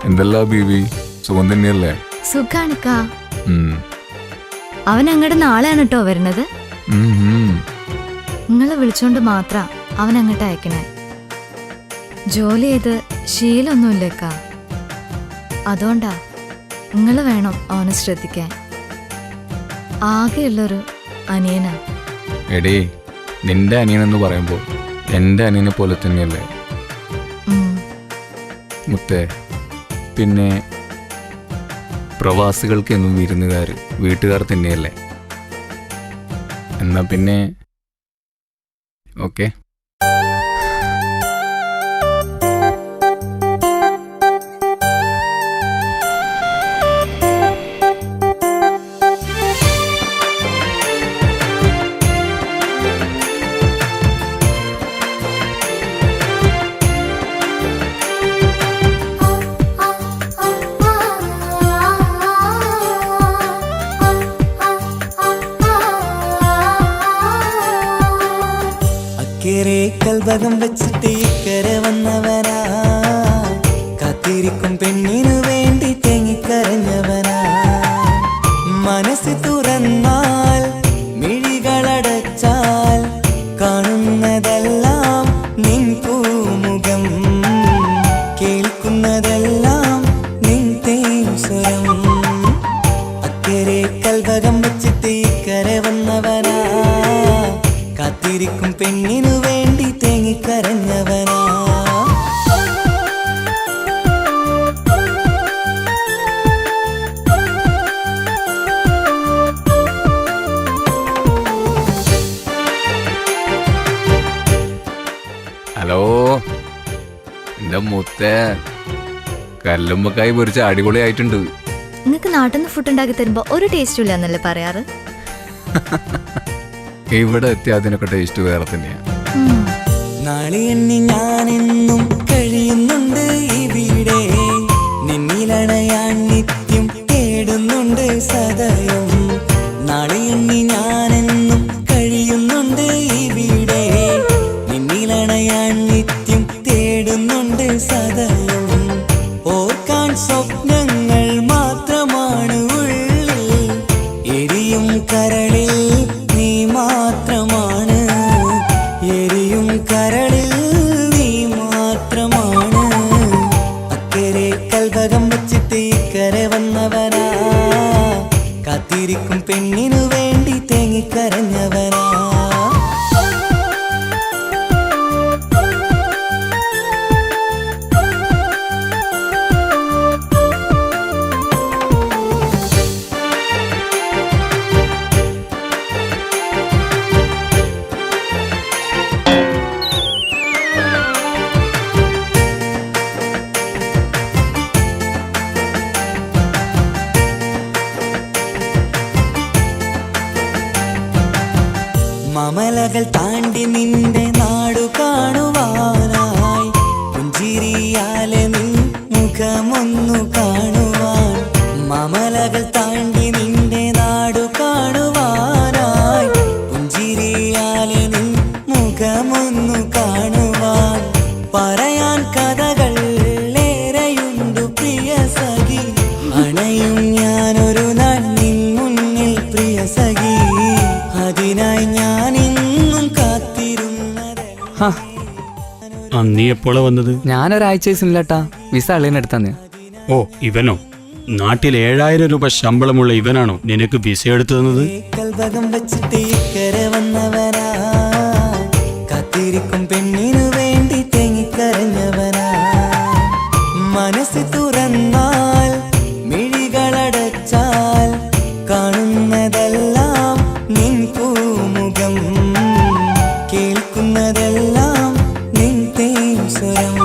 എന്തല്ലാ ബീവി, സുഖം തന്നെയല്ലേ? സുഖാണിക്കാ. അവൻ അങ്ങോട്ട് നാളെയാണ് കേട്ടോ വരുന്നത്. നിങ്ങളെ വിളിച്ചോണ്ട് മാത്ര അവൻ അങ്ങോട്ട് അയക്കണേ. ജോലി ചെയ്ത് ശീലൊന്നുമില്ലേക്കാ, അതുകൊണ്ടാ. നിങ്ങള് വേണം അവനെ ശ്രദ്ധിക്കാൻ. ആകെയുള്ളൊരു അനിയനാ. എടേ, നിന്റെ അനിയനെന്ന് പറയുമ്പോ എന്റെ അനിയനെ പോലെ തന്നെയല്ലേ മുത്തേ? പിന്നെ പ്രവാസികൾക്ക് എന്നും വിരുന്നുകാർ വീട്ടുകാർ തന്നെയല്ലേ? എന്നാ പിന്നെ ഓക്കെ. കൽവകം വെച്ചിട്ട് ഇക്കരെ വന്നവനാ, കാത്തിരിക്കും പെണ്ണിനു വേണ്ടി തേങ്ങിക്കരഞ്ഞവനാ. മനസ്സ് തുറന്നാൽ മിഴികളടച്ചാൽ കാണുന്നതെല്ലാം നിൻ പൂമുഖം, കേൾക്കുന്നതെല്ലാം നിൻ തേൻസ്വരം. അക്കരെ കൽവകം വെച്ചിട്ട് ഇക്കരെ വന്നവനാ, കാത്തിരിക്കും പെണ്ണിനു വേണ്ടി തേങ്ങിക്കരഞ്ഞവനാ. ഹലോ എന്റെ മുത്തേ, കല്ലുമ്പക്കായി പൊരിച്ച അടിപൊളിയായിട്ടുണ്ട്. നിങ്ങക്ക് നാട്ടിൽ നിന്ന് ഫുഡ് ഉണ്ടാക്കി തരുമ്പോ ഒരു ടേസ്റ്റും ഇല്ല എന്നല്ലേ പറയാറ്? ഇവിടെ എത്തിയ അതിനൊക്കെ ടേസ്റ്റ് വേറെ തന്നെയാ. നാളെ എണ്ണി ഞാനെന്നും കഴിയുന്നുണ്ട് ഇവിടെ, നിന്നിലണയാൻ നിത്യം തേടുന്നുണ്ട് സദയം. നാളെ എണ്ണി ഞാനെന്നും കഴിയുന്നുണ്ട് ഇവിടെ, നിന്നിലണയാൻ നിത്യം തേടുന്നുണ്ട് സദയം. ഓർക്കാൻ സ്വപ്നങ്ങൾ മാത്രമാണ് ഉള്ളിൽ, എരിയും കരളിൽ നീ മാത്രമാണ്, എരിയും കരളിൽ നീ മാത്രമാണ്. അക്കരെ കൽവകം വെച്ചിട്ട് ഇക്കരെ വന്നവനാ, കാത്തിരിക്കും പെണ്ണിനു വേണ്ടി തേങ്ങിക്കരഞ്ഞവനാ. മമലകൾ താണ്ടി നിന്റെ നാടു കാണുവാനായി, പുഞ്ചിരിയാലെ നിൻ മുഖമൊന്നു കാണുവാൻ. മമലകൾ താണ്ടി നിന്റെ നാടു കാണുവാനായി, പുഞ്ചിരിയാലെ നിൻ മുഖമൊന്നു കാണുവാൻ. പറയാൻ കഥകൾ ഏറെയുണ്ടു പ്രിയ സഖി, അണയും ഞാനൊരു നാൾ നിൻ മുന്നിൽ പ്രിയ സഖി. അതിനായി ഞാൻ ഇന്നും കാത്തിരുന്നതല്ല. നീ എപ്പോഴാ വന്നത്? ഞാനൊരാഴ്ച ദിവസമില്ലട്ടാ, വിസ അളിയനെടുത്താന്ന്. ഓ, ഇവനോ? നാട്ടിൽ 7000 രൂപ ശമ്പളമുള്ള ഇവനാണോ നിനക്ക് വിസ എടുത്തു തന്നത്? കൽവകം വെച്ചിട്ട് ഇക്കരെ വന്നവനാ, കാത്തിരിക്കും പെണ്ണിനു വേണ്ടി തേങ്ങിക്കരഞ്ഞവനാ. മനസ്സ് തുറന്നാൽ മിഴികളടച്ചാൽ കാണുന്നതെല്ലാം നിൻ പൂമുഖം, കേൾക്കുന്നതെല്ലാം നിൻ തേൻസ്വരം.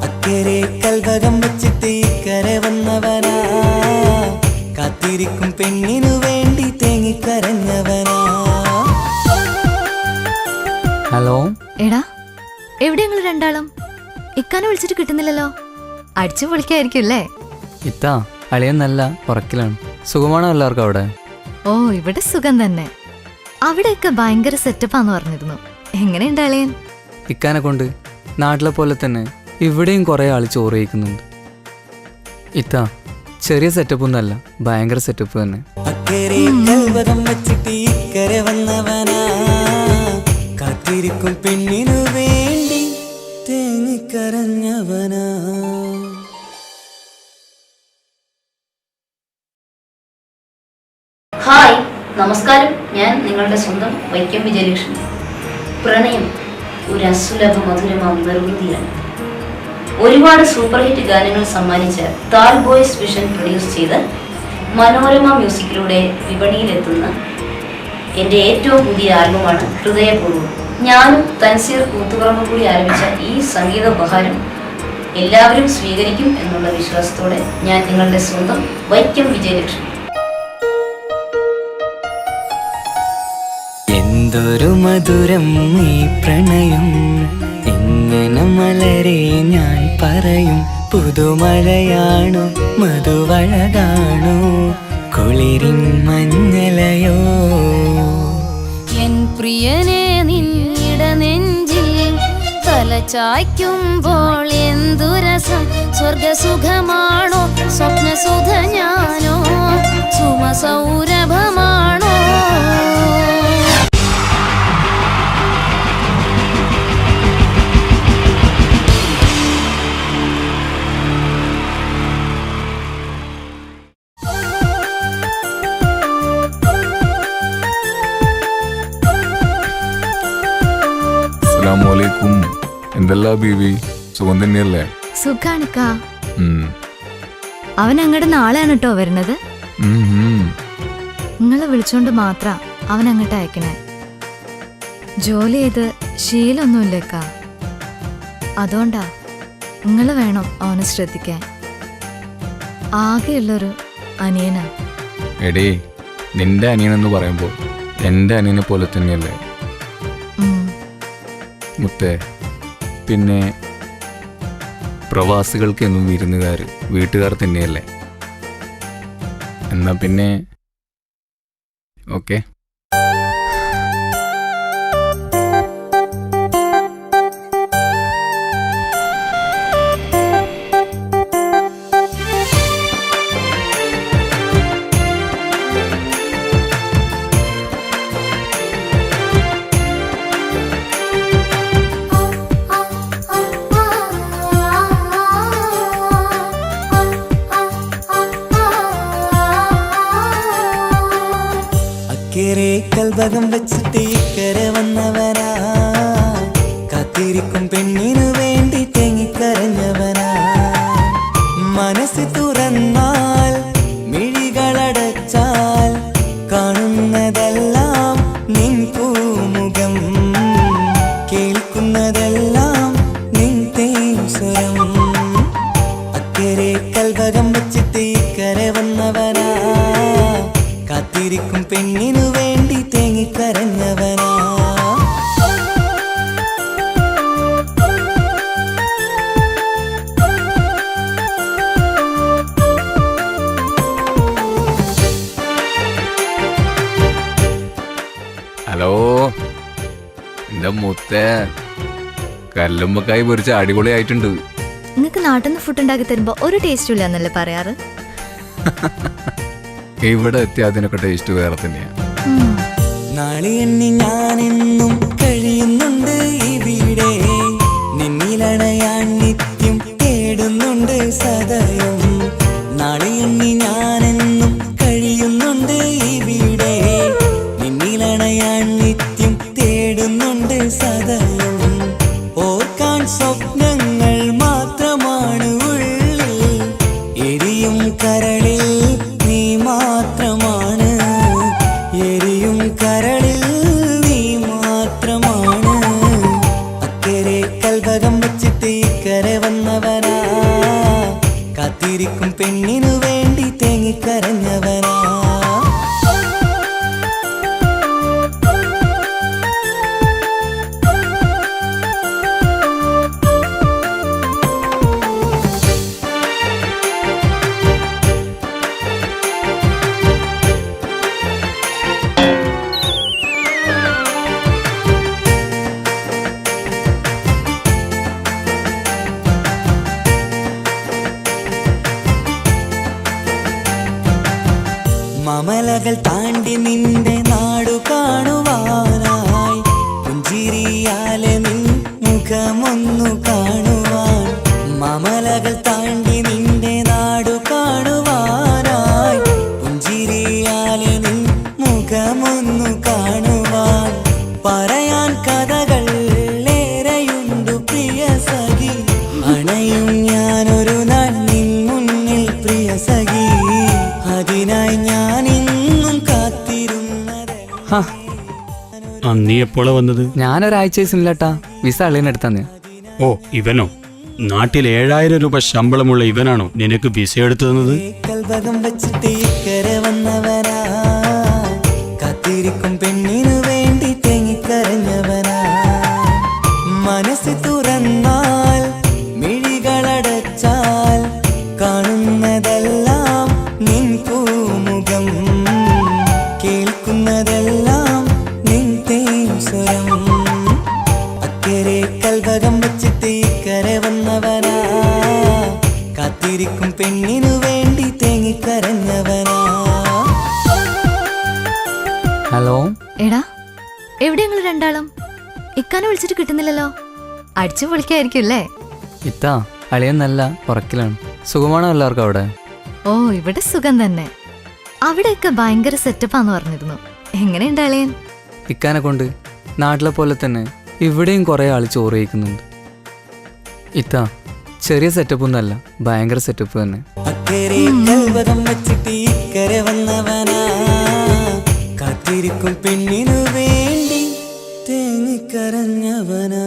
അക്കരെ കൽവകം വെച്ചിട്ട് ഇക്കരെ വന്നവനാ, കാത്തിരിക്കും പെണ്ണിനു വേണ്ടി തേങ്ങിക്കരഞ്ഞവനാ. ഹലോ എടാ, എവിടെ ഞങ്ങൾ രണ്ടാളും? ഇക്കാനെ വിളിച്ചിട്ട് കിട്ടുന്നില്ലല്ലോ. അടിച്ചു പൊളിക്കായിരിക്കും അല്ലേ? ഇത്താ, അളിയൻ നല്ല ഉറക്കിലാണ്. സുഖമാണോ എല്ലാവർക്കും അവിടെ? ഓ, ഇവിടെ സുഖം തന്നെ. അവിടെയൊക്കെ ഭയങ്കര സെറ്റപ്പാന്ന് പറഞ്ഞിരുന്നു. എങ്ങനെയുണ്ട് അളിയൻ? ഇക്കാനെ കൊണ്ട് നാട്ടിലെ പോലെ തന്നെ ഇവിടെയും കുറേ ആൾ ചോറ് കഴിക്കുന്നുണ്ട്. ഇത്താ ചെറിയ സെറ്റപ്പ് ഒന്നല്ല, ഭയങ്കര സെറ്റപ്പ് തന്നെ. അക്കരെ കൽവകം വെച്ചിട്ട് ഇക്കരെ വന്നവനാ, കാത്തിരിക്കും പെണ്ണിനു വേണ്ടി തേങ്ങിക്കരഞ്ഞവനാ. ഹായ്, നമസ്കാരം. ഞാൻ നിങ്ങളുടെ സ്വന്തം വൈക്കം വിജയലക്ഷ്മി. പ്രണയം ഒരു അസുലഭ മധുരമാം നിർവൃതിയാണ്. ഒരുപാട് സൂപ്പർ ഹിറ്റ് ഗാനങ്ങൾ സമ്മാനിച്ച താൽ ബോയ്സ് വിഷൻ പ്രൊഡ്യൂസ് ചെയ്ത് മനോരമ മ്യൂസിക്കിലൂടെ വിപണിയിലെത്തുന്ന എൻ്റെ ഏറ്റവും പുതിയ ആൽബമാണ് ഹൃദയപൂർവ്വം. ഞാനും തൻസീർ കൂത്തുപറമ്പും കൂടി ആരംഭിച്ച ഈ സംഗീത ഉപഹാരം എല്ലാവരും സ്വീകരിക്കും എന്നുള്ള വിശ്വാസത്തോടെ ഞാൻ നിങ്ങളുടെ സ്വന്തം വൈക്കം വിജയലക്ഷ്മി. എന്തൊരു മധുരം ഈ പ്രണയം, എങ്ങനെ മലരെ ഞാൻ പറയും. പുതുമഴയാണോ മധുവഴകാണോ കുളിരിൻ മഞ്ഞലയോ. എൻ പ്രിയനെ നിന്നിട നെഞ്ചിൽ തലചായ്ക്കുമ്പോൾ എന്തുരസം. സ്വർഗസുഖമാണോ സ്വപ്നസുധ ഞാനോ സുമസൗരഭമാണോ. അസ്സലാമലൈക്കും. എന്തല്ലാ ബീവി, സുഖം തന്നെയല്ലേ? സുഖാണിക്കാ. അവൻ അങ്ങോട്ട് നാളെയാണ് കേട്ടോ വരുന്നത്. നിങ്ങളെ വിളിച്ചോണ്ട് മാത്ര അവൻ അങ്ങോട്ട് അയക്കണേ. ജോലി ചെയ്ത് ശീലമൊന്നുമില്ലേക്കാ, അതുകൊണ്ടാ. നിങ്ങള് വേണം അവനെ ശ്രദ്ധിക്കാൻ. ആകെയുള്ളൊരു അനിയനാ. എടേ, നിന്റെ അനിയനെന്ന് പറയുമ്പോൾ എൻ്റെ അനിയനെ പോലെ തന്നെയല്ലേ മുത്തേ. പിന്നെ പ്രവാസികൾക്ക് എന്നും വിരുന്നുകാർ വീട്ടുകാർ തന്നെയല്ലേ. എന്നാ പിന്നെ ഓക്കെ. അക്കരെ കൽവകം വെച്ചിട്ട് ഇക്കരെ വന്നവനാ, കാത്തിരിക്കും പെണ്ണിനു വേണ്ടി തേങ്ങിക്കരഞ്ഞവനാ. മനസ്സ് തുറന്നാൽ മിഴികളടച്ചാൽ കാണുന്നതെല്ലാം നിൻ പൂമുഖം, കേൾക്കുന്നതെല്ലാം നിൻ തേൻസ്വരം. അക്കരെ കൽവകം വെച്ചിട്ട് ഇക്കരെ വന്നവനാ, കാത്തിരിക്കും പെണ്ണിനു വേണ്ടി തേങ്ങിക്കരഞ്ഞവനാ. ഹലോ എൻ്റെ മുത്തേ, കല്ലുമ്മക്കായി പൊരിച്ച അടിപൊളിയായിട്ടുണ്ട്. നിങ്ങക്ക് നാട്ടിൽ നിന്ന് ഫുഡ് ഉണ്ടാക്കി തരുമ്പോ ഒരു ടേസ്റ്റും ഇല്ല എന്നല്ലേ പറയാറ്? ഇവിടെ എത്തി അതിനൊക്കെ ടേസ്റ്റ് വേറെ തന്നെയാണ്. നാളെ എണ്ണി ഞാനെന്നും കഴിയുന്നുണ്ട് ഇവിടെ, നിന്നിലണയാൻ നിത്യം തേടുന്നുണ്ട് സദയം. നാളെ എണ്ണി ഞാനെന്നും കഴിയുന്നുണ്ട് ഇവിടെ, നിന്നിലണയാൻ നിത്യം തേടുന്നുണ്ട് സദയം. ഓർക്കാൻ സ്വപ്നങ്ങൾ മാത്രമാണ് ഉള്ളിൽ, എരിയും കരളിൽ നീ മാത്രമാണ്, എരിയും കരളിൽ നീ മാത്രമാണ്. നീ എപ്പോഴാ വന്നത്? ഞാനൊരാഴ്ച ദിവസമില്ലട്ടാ, വിസ അളിയനെടുത്താന്ന്. ഓ, ഇവനോ? നാട്ടിൽ 7000 രൂപ ശമ്പളമുള്ള ഇവനാണോ നിനക്ക് വിസ എടുത്തു തന്നത്? കൽവകം വെച്ചിട്ട് ഇക്കരെ വന്നവനാ, കാത്തിരിക്കും പെണ്ണിനു വേണ്ടി തേങ്ങിക്കരഞ്ഞവനാ. മനസ്സ് തുറന്നാൽ മിഴികളടച്ചാൽ കാണുന്നതെല്ലാം നിൻ പൂമുഖം, കേൾക്കുന്നതെല്ലാം നിൻ തേൻസ്വരം. അക്കരെ കൽവകം വെച്ചിട്ട് ഇക്കരെ വന്നവനാ, കാത്തിരിക്കും പെണ്ണിനു വേണ്ടി തേങ്ങിക്കരഞ്ഞവനാ. ഹലോ. എടാ, എവിടെ ഞങ്ങൾ രണ്ടാളും? ഇക്കാനെ വിളിച്ചിട്ട് കിട്ടുന്നില്ലല്ലോ. അടിച്ചു പൊളിക്കായിരിക്കും അല്ലേ? ഇത്താ, അളിയൻ നല്ല ഉറക്കിലാണ്. സുഖമാണോ എല്ലാവർക്കും അവിടെ? ഓ, ഇവിടെ സുഖം തന്നെ. അവിടെയൊക്കെ ഭയങ്കര സെറ്റപ്പാന്ന് പറഞ്ഞിരുന്നു. എങ്ങനെയുണ്ട് അളിയൻ? ഇക്കാനെ കൊണ്ട് നാട്ടിലെ പോലെ തന്നെ ഇവിടെയും കുറേ ആൾ ചോറ് കഴിക്കുന്നുണ്ട്. ഇത്താ, ചെറിയ സെറ്റപ്പ് ഒന്നല്ല, ഭയങ്കര സെറ്റപ്പ് തന്നെ. അക്കരെ കൽവകം വെച്ചിട്ട് ഇക്കരെ വന്നവനാ, കാത്തിരിക്കും പെണ്ണിനു വേണ്ടി തേങ്ങിക്കരഞ്ഞവനാ.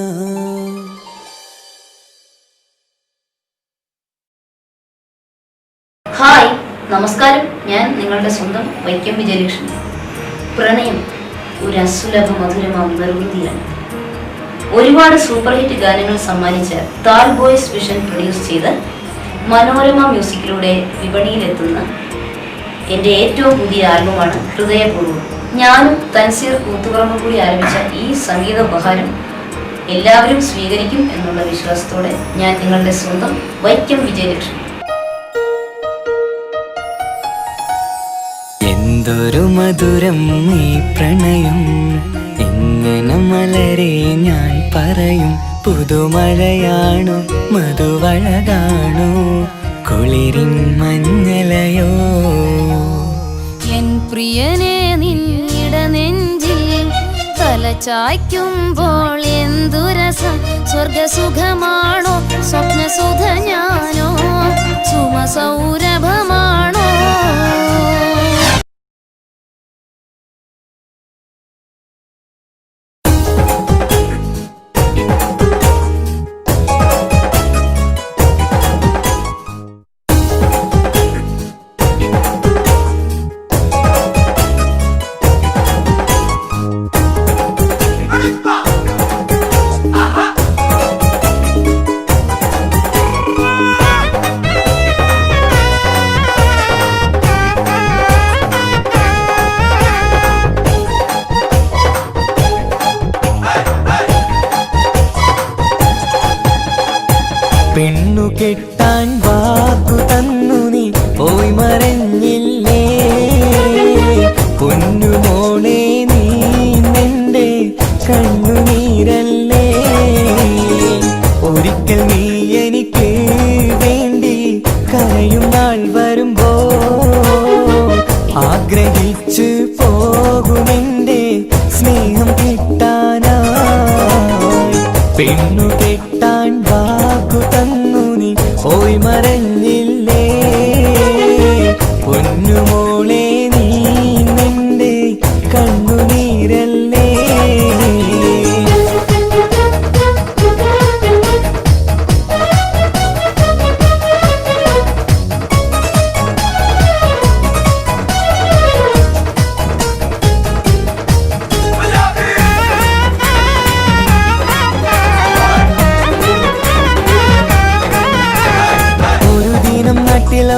ഹായ്, നമസ്കാരം. ഞാൻ നിങ്ങളുടെ സ്വന്തം വൈക്കം വിജയലക്ഷ്മി. പ്രണയം ഒരു അസുലഭ മധുരമാം നിർവൃതിയാണ്. ഒരുപാട് സൂപ്പർ ഹിറ്റ് ഗാനങ്ങൾ സമ്മാനിച്ച താൽ ബോയ്സ് വിഷൻ പ്രൊഡ്യൂസ് ചെയ്ത് മനോരമ മ്യൂസിക്കിലൂടെ വിപണിയിലെത്തുന്ന എൻ്റെ ഏറ്റവും പുതിയ ആൽബമാണ് ഹൃദയപൂർവ്വം. ഞാനും തൻസീർ കൂത്തുപറമ്പും കൂടി ആരംഭിച്ച ഈ സംഗീത ഉപഹാരം എല്ലാവരും സ്വീകരിക്കും എന്നുള്ള വിശ്വാസത്തോടെ ഞാൻ നിങ്ങളുടെ സ്വന്തം വൈക്കം വിജയലക്ഷ്മി. എന്തൊരു മധുരം ഈ പ്രണയം, എങ്ങനെ മലരെ ഞാൻ പറയും. പുതുമഴയാണോ മധുവഴകാണോ കുളിരിൻ മഞ്ഞലയോ. എൻ പ്രിയനെ നിന്നിട നെഞ്ചിൽ തലചായ്ക്കുമ്പോൾ എന്തുരസം. സ്വർഗസുഖമാണോ സ്വപ്നസുധ ഞാനോ സുമസൗരഭമാണോ. പെണ്ണു കെട്ടാൻ വാക്കു തന്നു നീ പോയി മറഞ്ഞില്ലേ. പൊന്നുമോളെ നീ നിന്റെ കണ്ണുനീരല്ലേ. ഒരിക്കൽ നീ എനിക്ക് വേണ്ടി കരയും നാൾ വരുമ്പോ ആഗ്രഹിച്ചു പോകുമെന്റെ സ്നേഹം കിട്ടാനായി. പെണ്ണു കെട്ടാൻ വാക്കു തന്നു നീ പോയി മറഞ്ഞില്ലേ. പൊന്നുമോളെ നീ നിന്റെ കണ്ണുനീരല്ലേ.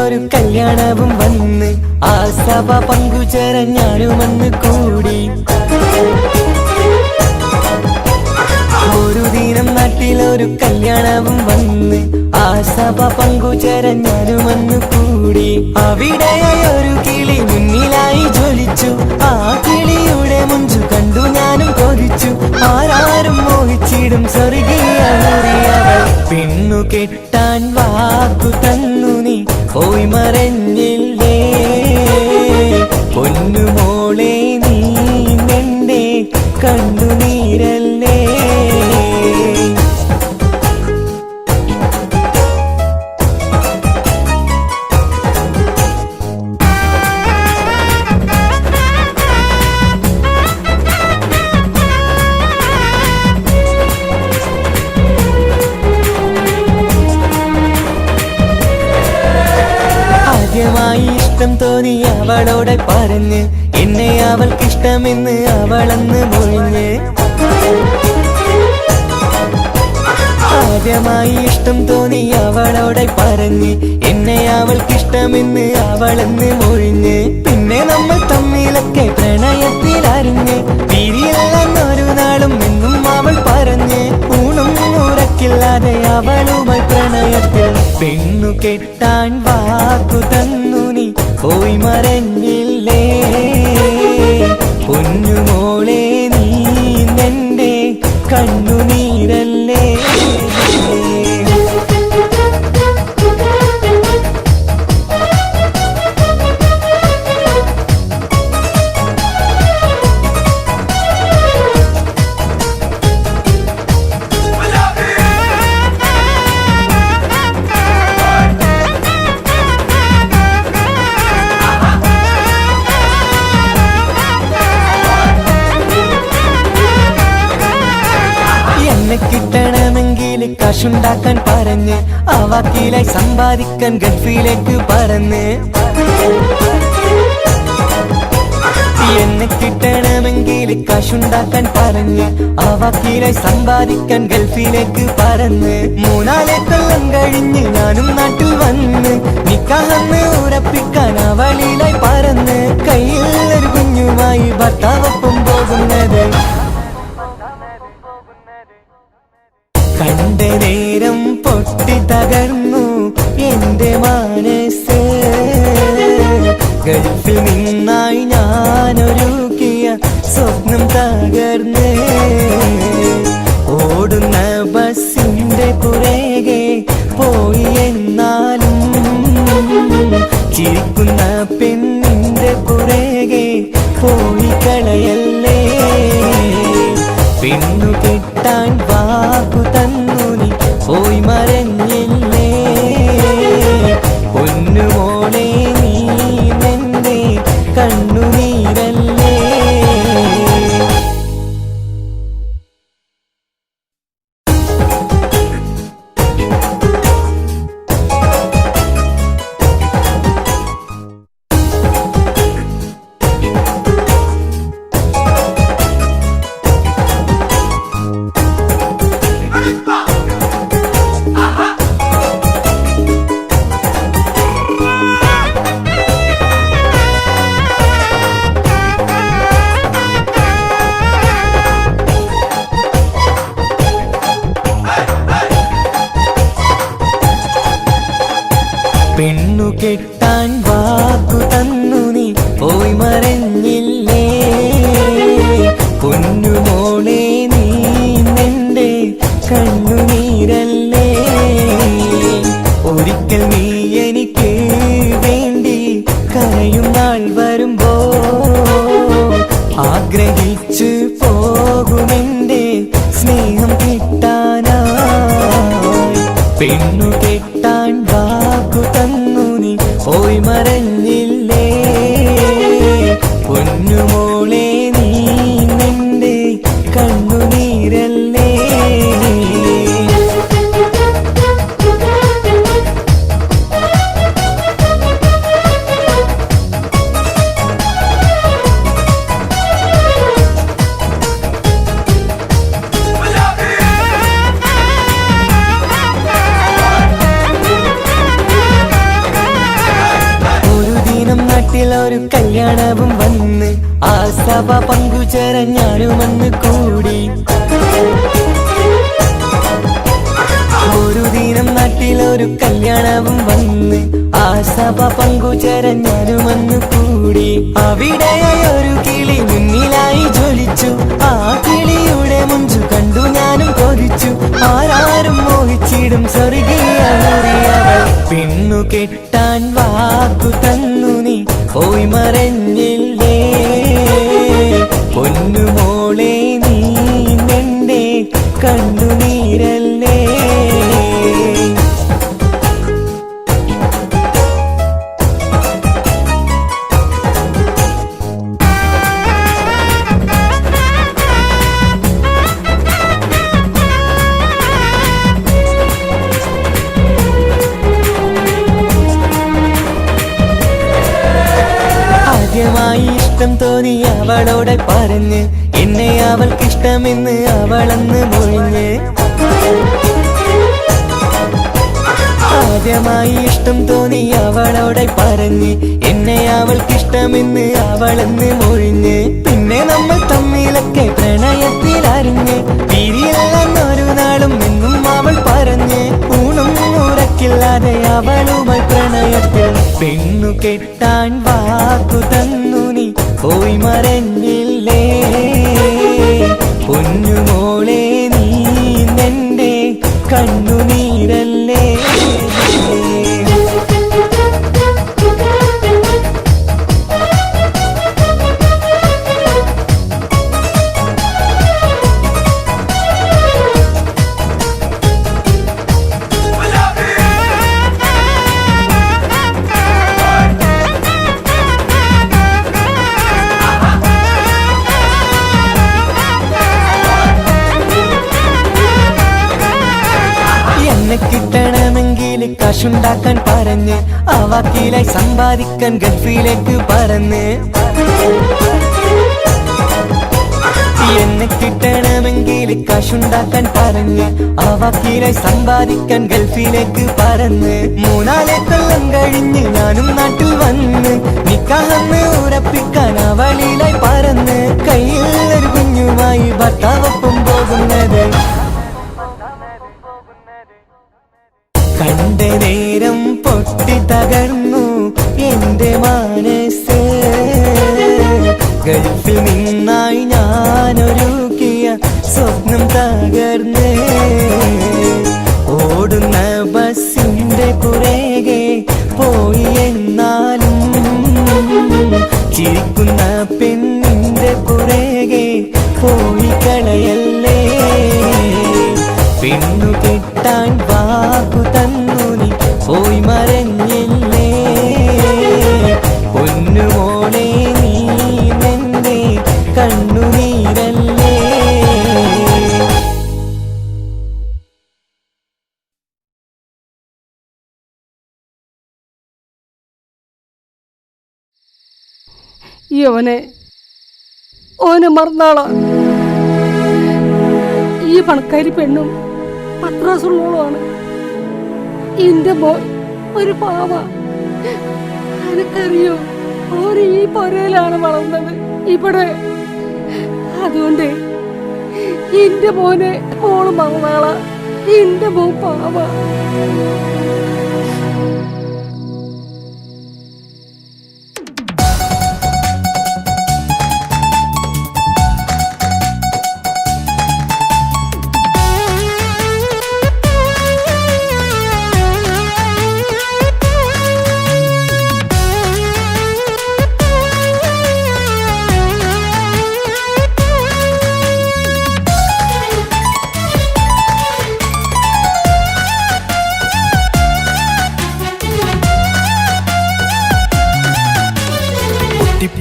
ഒരു കല്യാണവും വന്ന് ആ സഭ പങ്കുചേരാൻ ഞാനും വന്ന് കൂടി. ഒരു ദിനം നാട്ടിലൊരു കല്യാണവും വന്ന് ആ സഭ പങ്കുചേരാൻ ഞാനും വന്ന് കൂടി. അവിടെയായി ഒരു കിളി മുന്നിലായി ജ്വലിച്ചു. ആ കിളിയുടെ മുഞ്ചു കണ്ടു ഞാനും കൊതിച്ചു. ആരാരും മോഹിച്ചിടും സ്വർഗീയ മുറിയവൾ. പെണ്ണു കെട്ടാൻ വാക്കു തന്നു നീ പോയി മറഞ്ഞില്ലേ. പൊന്നുമോളെ നീ നിന്റെ കണ്ണുനീരല്ലേ. അവളോടെ പറഞ്ഞ് എന്നെ അവൾക്കിഷ്ടമെന്ന് അവളന്ന് മൊഴിഞ്ഞ് ആദ്യമായി ഇഷ്ടം തോന്നി അവളോടെ പറഞ്ഞ് എന്നെ അവൾക്കിഷ്ടമെന്ന് അവളെന്ന് മൊഴിഞ്ഞ് പിന്നെ നമ്മൾ തമ്മിലൊക്കെ പ്രണയത്തിലറിഞ്ഞ് പിരിയില്ലെന്നൊരു നാളും എന്നും അവൾ പറഞ്ഞ് ഊണും ഉറക്കില്ലാതെ അവളുമായി പ്രണയത്തിൽ പെണ്ണു കെട്ടാൻ വാക്കു തന്നു നീ പോയി മറഞ്ഞില്ലേ പൊന്നുമോളെ നീ നിന്റെ കണ്ണുനീരല്ലേ കിട്ടണമെങ്കിൽ കാശുണ്ടാക്കാൻ പറഞ്ഞ് ആ വാക്കിലായി സമ്പാദിക്കാൻ ഗൾഫിലേക്ക് പറന്ന് എന്നെ കിട്ടണമെങ്കിൽ കാശുണ്ടാക്കാൻ പറഞ്ഞ് ആ വാക്കിലായി സമ്പാദിക്കാൻ ഗൾഫിലേക്ക് പറന്ന് 3-4 കൊല്ലം കഴിഞ്ഞ് ഞാനും നാട്ടിൽ വന്ന് നിക്കാഹെന്ന് ഉറപ്പിക്കാൻ അവളിലായി പറന്ന് കയ്യിൽ ഒരു കുഞ്ഞുമായി ഭർത്താവൊപ്പം പോകുന്നത് കണ്ട നേരം പൊട്ടി തകർന്നു എന്റെ മനസ്സ് ഗൾഫിൽ നിന്നായി ഞാനൊരുക്കിയ സ്വപ്നം തകർന്ന് ഓടുന്ന ബസ്സിന്റെ പുറകെ പോയി എന്നാലും ചിരിക്കുന്ന പെണ്ണിന്റെ പുറകെ പോയി കളയല്ലേ പെണ്ണു കെട്ടാൻ വാക്കു തന്നു നീ പോയി മറഞ്ഞില്ലേ പൊന്നുമോളെ നീ നിന്റെ കണ്ണുനീരല്ലേ പെണ്ണു കെട്ടാൻ വാക്കു തന്നു നീ പോയി മറഞ്ഞില്ലേ പൊന്നുമോളെ നീ നിന്റെ കണ്ണുനീരല്ലേ ഒരിക്കൽ നീ എനിക്ക് വേണ്ടി കരയും നാൾ വരുമ്പോ ആഗ്രഹിച്ചു പോകുമെന്റെ സ്നേഹം കിട്ടാനായി പെണ്ണു കെട്ടാൻ വാക്കു തന്നു നീ പോയി മറഞ്ഞില്ലേ പൊന്നുമോളെ നീ നിന്റെ കണ്ണുനീരല്ലേ ഒരു കല്യാണവും വന്ന് ആ സഭ പങ്കുചേരാൻ ഞാനുമന്ന് കൂടി ഒരു ദിനം നാട്ടിലൊരു കല്യാണവും വന്ന് ആ സഭ പങ്കുചേരാൻ ഞാനുമന്ന് കൂടി അവിടെയായി ഒരു കിളി മുന്നിലായി ജ്വലിച്ചു ആ കിളിയുടെ മുഞ്ചു കണ്ടു ഞാനും കൊതിച്ചു ആരാരും മോഹിച്ചിടും സ്വർഗീയ പെണ്ണു കെട്ടാൻ വാക്കു തന്നു നീ പോയി മറഞ്ഞില്ലേ പൊന്നുമോളെ നീ നിന്റെ കണ്ണുനീരല്ലേ പറഞ്ഞ് എന്നെ അവൾക്കിഷ്ടമെന്ന് അവളന്ന് മൊഴിഞ്ഞ് ആദ്യമായി ഇഷ്ടം തോന്നി അവളോടെ പറഞ്ഞ് എന്നെ അവൾക്കിഷ്ടമെന്ന് അവളെന്ന് മൊഴിഞ്ഞ് പിന്നെ നമ്മൾ തമ്മിലൊക്കെ പ്രണയത്തിലറിഞ്ഞ് പിരിയില്ലെന്നൊരു നാളും എന്നും അവൾ പറഞ്ഞ് ഊണും ഉറക്കില്ലാതെ അവളുമായി പ്രണയത്തിൽ പെണ്ണു കെട്ടാൻ വാക്കു തന്നു നീ പോയി മറഞ്ഞില്ലേ പൊന്നുമോളെ നീ നിന്റെ കണ്ണുനീരല്ലേ കിട്ടണമെങ്കിൽ കാശുണ്ടാക്കാൻ പറഞ്ഞ് ആ വാക്കിലായി സമ്പാദിക്കാൻ ഗൾഫിലേക്ക് പറന്ന് എന്നെ കിട്ടണമെങ്കിൽ കാശുണ്ടാക്കാൻ പറഞ്ഞ് ആ വാക്കിലായി സമ്പാദിക്കാൻ ഗൾഫിലേക്ക് പറന്ന് 3-4 കൊല്ലം കഴിഞ്ഞ് ഞാനും നാട്ടിൽ വന്ന് നിക്കാഹെന്ന് ഉറപ്പിക്കാൻ അവളിലായി പറന്ന് കയ്യിൽ ഒരു കുഞ്ഞുമായി ഭർത്താവൊപ്പം പോകുന്നത് കണ്ട നേരം പൊട്ടി തകർന്നു എന്റെ മനസ്സ് ഗൾഫിൽ നിന്നായി ഞാനൊരുക്കിയ സ്വപ്നം തകർന്ന് ഓടുന്ന ബസ്സിന്റെ പുറകെ പോയി എന്നാലും ചിരിക്കുന്ന പെണ്ണിന്റെ പുറകെ പോയി കളയല്ലേ പെണ്ണു കെട്ടാൻ വാക്കു തന്നു നീ പോയി മറഞ്ഞില്ലേ പൊന്നുമോളെ നീ നിന്റെ കണ്ണുനീരല്ലേ ഓനെ മറന്നാളാ ഈ പണക്കാരി പെണ്ണും പത്രാസുള്ളോളാണ് എന്റെ മോൻ ഒരു പാവ എനിക്കറിയോ ഓര് ഈ പൊരയിലാണ് വളർന്നത് ഇവിടെ അതുകൊണ്ട് എന്റെ മോനെ മോള് മറന്നാളാ എന്റെ മോൻ പാവ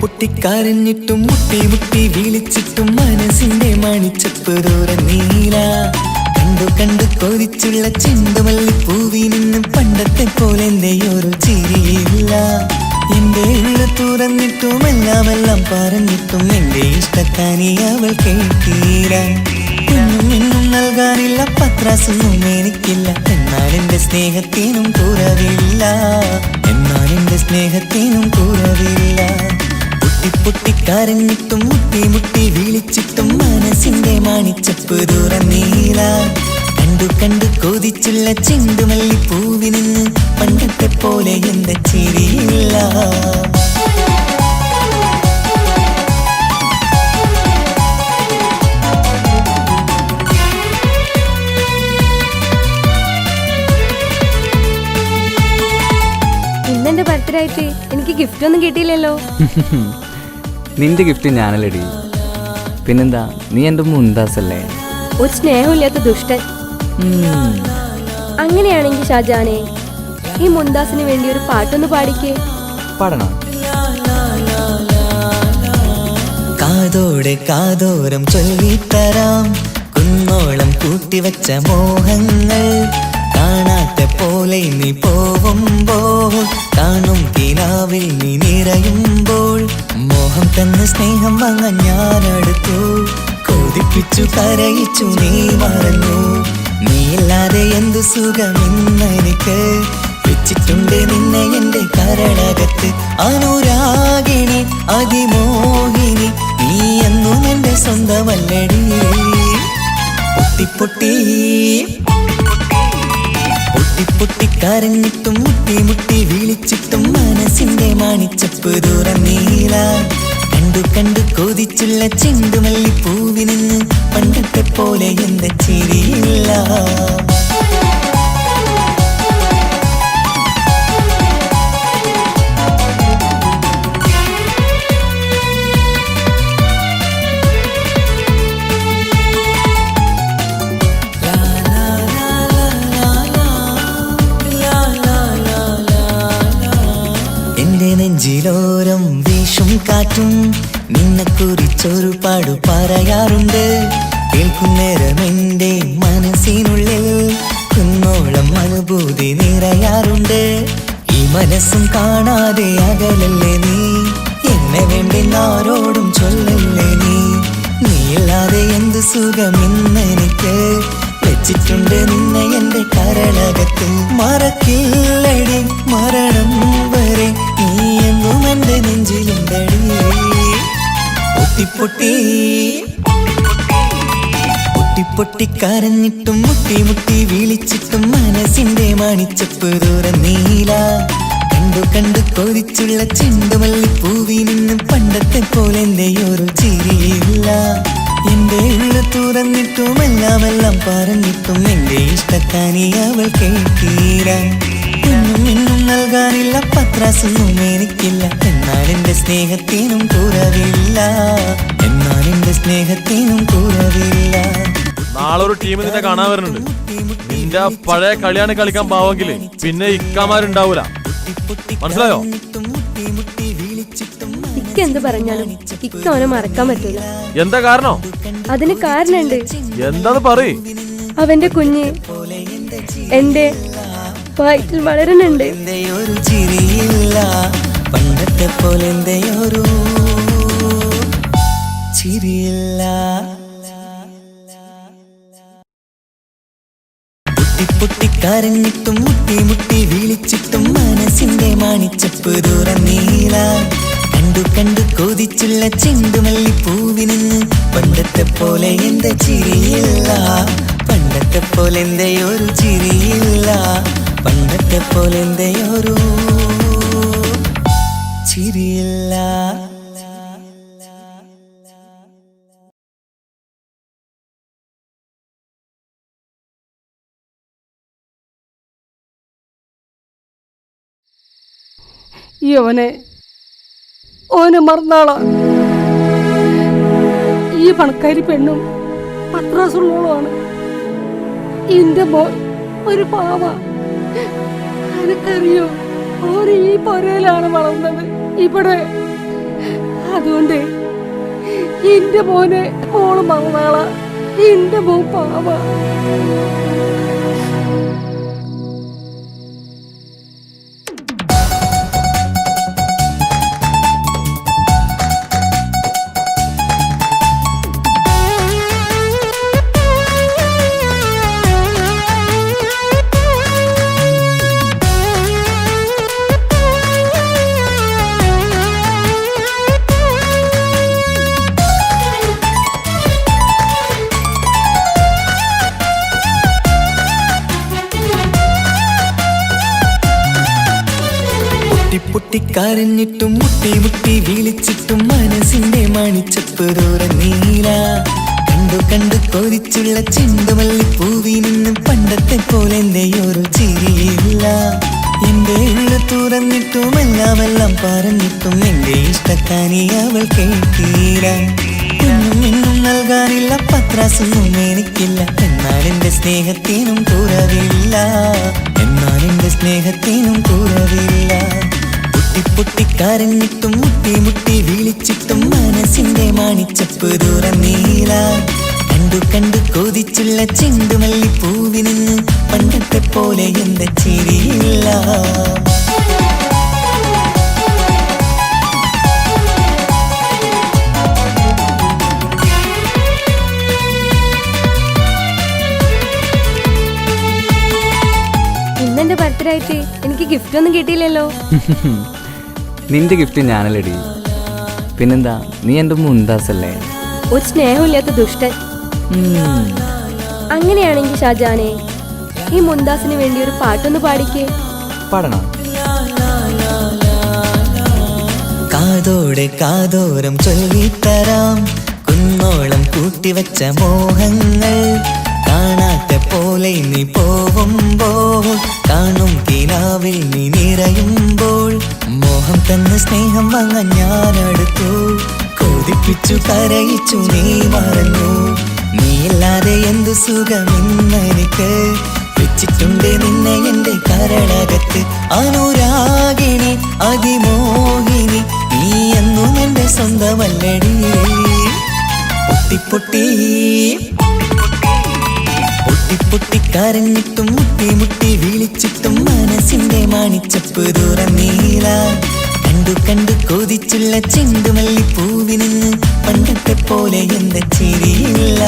പൊട്ടിക്കരഞ്ഞിട്ടും മുട്ടി മുട്ടി വിളിച്ചിട്ടും മനസ്സിന്റെ മണിച്ചപ്പ് ദൂരം നീല കണ്ടു കണ്ടു കൊതിച്ചുള്ള ചെണ്ടുമല്ലി പൂവിൽ നിന്നും പണ്ടത്തെ പോലെ ഒരു ചിരിയില്ല എന്റെ ഉള്ളു തുറന്നിട്ടും എല്ലാം പറഞ്ഞിട്ടും എന്റെ ഇഷ്ടക്കാനി അവൾ കേട്ടീര ഒന്നും ഇന്നും നൽകാനില്ല പത്രാസൊന്നും എനിക്കില്ല എന്നാൽ എന്റെ സ്നേഹത്തിനും കുറവില്ല പൊട്ടിക്കരഞ്ഞിട്ടും മുട്ടി മുട്ടി വിളിച്ചിട്ടും മനസ്സിന്റെ മണിച്ചപ്പ് തുറന്നീല കണ്ടു കണ്ടു കൊതിച്ചുള്ള ചെണ്ടുമല്ലി പൂവിൽ നിന്ന് പണ്ടത്തെ പോലെ എന്താ ചിരിയില്ല ഇന്നെന്റെ ബർത്ത്ഡേ ആയിട്ട് എനിക്ക് ഗിഫ്റ്റ് ഒന്നും കിട്ടിയില്ലല്ലോ നിന്റെ ഗിഫ്റ്റ് ഞാനല്ലടി പിന്നെന്താ നീ എൻ്റെ മുന്താസല്ലേ ഒരു സ്നേഹമില്ലാത്ത ദുഷ്ടൻ അങ്ങനെയാണെങ്കിൽ ഷാജാനെ ഈ മുന്താസിന് വേണ്ടി ഒരു പാട്ടൊന്ന് പാടിക്കേ പാടണം കാതോടെ കാതോരം ചൊല്ലിത്തരാം കുന്നോളം കൂട്ടിവച്ച മോഹങ്ങൾ കാണാത്ത പോലെ നീ പോവുമ്പോൾ കാണും കിനാവിൽ നീ നിറയുമ്പോൾ മോഹം തന്ന സ്നേഹം വാങ്ങാൻ ഞാനടുത്തു കൊതിപ്പിച്ചു കരയിച്ചു നീ മറന്നു നീയില്ലാതെ എന്തു സുഖമിന്നെനിക്ക് വെച്ചിട്ടുണ്ട് നിന്നെ എന്റെ കരളകത്ത് അനുരാഗിണി അതിമോഹിനി നീ എന്നും എന്റെ സ്വന്തമല്ലടി പൊട്ടി പൊട്ടി കരഞ്ഞിട്ടും മുട്ടി മുട്ടി വിളിച്ചിട്ടും മനസ്സിന്റെ മാണിച്ചപ്പ് തുറന്നീല കണ്ടു കൊതിച്ചുള്ള ചെണ്ടുമല്ലിപ്പൂവിന് പണ്ടത്തെ പോലെ എന്റെ ചിരിയില്ല എന്റെ നെഞ്ചിലോരം വീശും കാറ്റും നിന്നെ കുറിച്ചൊരു പാടു പറയാറുണ്ട് കേൾക്കുന്നേരം എന്റെ മനസ്സിനുള്ളിൽ കുന്നോളം അനുഭൂതി നിറയാറുണ്ട് ഈ മനസ്സും കാണാതെ അകലല്ലേ നീ എന്നെ വേണ്ടി ആരോടും ചൊല്ലല്ലേ നീയില്ലാതെ എന്ത് സുഖമെന്നെനിക്ക് വെച്ചിട്ടുണ്ട് നിന്നെ എന്റെ കരളകത്ത് മറക്കില്ലടി മരണം വരെ നീ എന്നും എന്റെ നെഞ്ചിലുണ്ടടി പൊട്ടി കരഞ്ഞിട്ടും മുട്ടി മുട്ടി വിളിച്ചിട്ടും മനസ്സിന്റെ മാണിച്ചപ്പ് തുറന്നീല കണ്ടു കൊതിച്ചുള്ള ചെണ്ടുമല്ലിപ്പൂവിൽ നിന്നും പണ്ടത്തെ പോലെ എന്റെ ഒരു ചിരിയില്ല എന്റെ ഉള്ള തുറന്നിട്ടും എല്ലാം പറഞ്ഞിട്ടും എന്റെ ഇഷ്ടക്കാനി അവൾ കേട്ടീര എന്നും നൽകാനില്ല പത്രാസൊന്നും എനിക്കില്ല എന്നാൽ എന്റെ സ്നേഹത്തിനും കുറവില്ല നാളെ ഒരു ടീം നിന്നെ കാണാൻ വരുന്നുണ്ട് നിന്റെ പഴയ കളിയാണ് കളിക്കാൻ പാവെങ്കില് പിന്നെ ഇക്കാമാരുണ്ടാവൂല മനസ്സിലായോ ഇക്ക എന്ത് പറഞ്ഞാലും ഇക്ക അവനെ മറക്കാൻ പറ്റൂല എന്താ കാരണം അതിന് കാരണമുണ്ട് എന്താന്ന് പറയ് അവന്റെ കുഞ്ഞ് എന്റെ വയറ്റിൽ വളരുന്നുണ്ട് ഒരു ചിരിയില്ല പണ്ടത്തെ പോലെ ഒരു ചിരിയില്ല പൊട്ടി കരഞ്ഞിട്ടും മുട്ടി മുട്ടി വിളിച്ചിട്ടും മനസ്സിന്റെ മാണിച്ചപ്പ് തുറന്നീല കണ്ടു കൊതിച്ചുള്ള ചെണ്ടുമല്ലിപ്പൂവിന് പണ്ടത്തെ പോലെ എന്റെ ചിരിയില്ല പണ്ടത്തെ പോലെ എന്റെ ഒരു ചിരിയില്ല പണ്ടത്തെ പോലെ എന്റെ ഒരു ചിരിയില്ല ഓനെ മറന്നാളാ ഈ പണക്കാരി പെണ്ണും പത്രാസുള്ളോളാണ് എന്റെ മോൻ ഒരു പാവ എനിക്കറിയോ ഓന് ഈ പൊരയിലാണ് വളർന്നത് ഇവിടെ അതുകൊണ്ട് എന്റെ മോനെ മോള് മറന്നാളാ എന്റെ മോൻ പാവ പൊട്ടിക്കരഞ്ഞിട്ടും മുട്ടി മുട്ടി വിളിച്ചിട്ടും മനസ്സിന്റെ മണിച്ചപ്പ് തുറന്നീല കണ്ടു കൊതിച്ചുള്ള ചെണ്ടുമല്ലിപ്പൂവിൽ നിന്നും പണ്ടത്തെ പോലെ എന്റെ ഒരു ചിരിയില്ല എന്റെ ഉള്ള തുറന്നിട്ടും എല്ലാം പറഞ്ഞിട്ടും എന്റെ ഇഷ്ടക്കാനി അവൾ കേട്ടീര എന്നും നൽകാനില്ല പത്രാസൊന്നും എനിക്കില്ല എന്നാൽ എന്റെ സ്നേഹത്തിനും കുറവില്ല പൊട്ടിക്കരഞ്ഞിട്ടും മുട്ടി മുട്ടി വിളിച്ചിട്ടും മനസ്സിന്റെ മാണിച്ചപ്പ് തുറന്നീല കണ്ടു കൊതി കൊതിച്ചുള്ള ചെണ്ടുമല്ലിപ്പൂവിന് പണ്ടത്തെ പോലെ എന്താ ചിരിയില്ല. ഇന്നെന്റെ ബർത്ത്ഡേ ആയിട്ട് എനിക്ക് ഗിഫ്റ്റ് ഒന്നും കിട്ടിയില്ലല്ലോ. നിന്റെ ഗിഫ്റ്റ് ഞാനല്ലടി, പിന്നെന്താ, നീ എൻ്റെ മുന്താസല്ലേ. ഒരു സ്നേഹമില്ലാത്ത ദുഷ്ടൻ. അങ്ങനെയാണെങ്കിൽ ഷാജാനെ, ഈ മുന്താസിന് വേണ്ടി ഒരു പാട്ടൊന്ന് പാടിക്കേ. പാടണം. കാതോടെ കാതോരം ചൊല്ലിത്തരാം കുന്നോളം കൂട്ടിവച്ച മോഹങ്ങൾ. കാണാത്ത പോലെ നീ പോവുമ്പോൾ, കാണും കിനാവിൽ നീ നിറയുമ്പോൾ, മോഹം തന്ന സ്നേഹം വാങ്ങാൻ ഞാനടുത്തു. കൊതിപ്പിച്ചു കരയിച്ചു നീ മറന്നു. നീയില്ലാതെ എന്തു സുഖമെന്നെനിക്ക്. വെച്ചിട്ടുണ്ട് നിന്നെ എന്റെ കരളകത്ത്. അനുരാഗിണി അതിമോഹിനി, നീ എന്നും എന്റെ സ്വന്തമല്ലടി. പൊട്ടിപ്പൊട്ടി പൊട്ടി കരഞ്ഞിട്ടും മുട്ടി മുട്ടി വിളിച്ചിട്ടും മനസ്സിന്റെ മാണിച്ചപ്പ് തുറന്നീല. കണ്ടു കണ്ടു കൊതിച്ചുള്ള ചെണ്ടുമല്ലിപ്പൂവിന് പണ്ടത്തെ പോലെ എന്താ ചിരിയില്ല.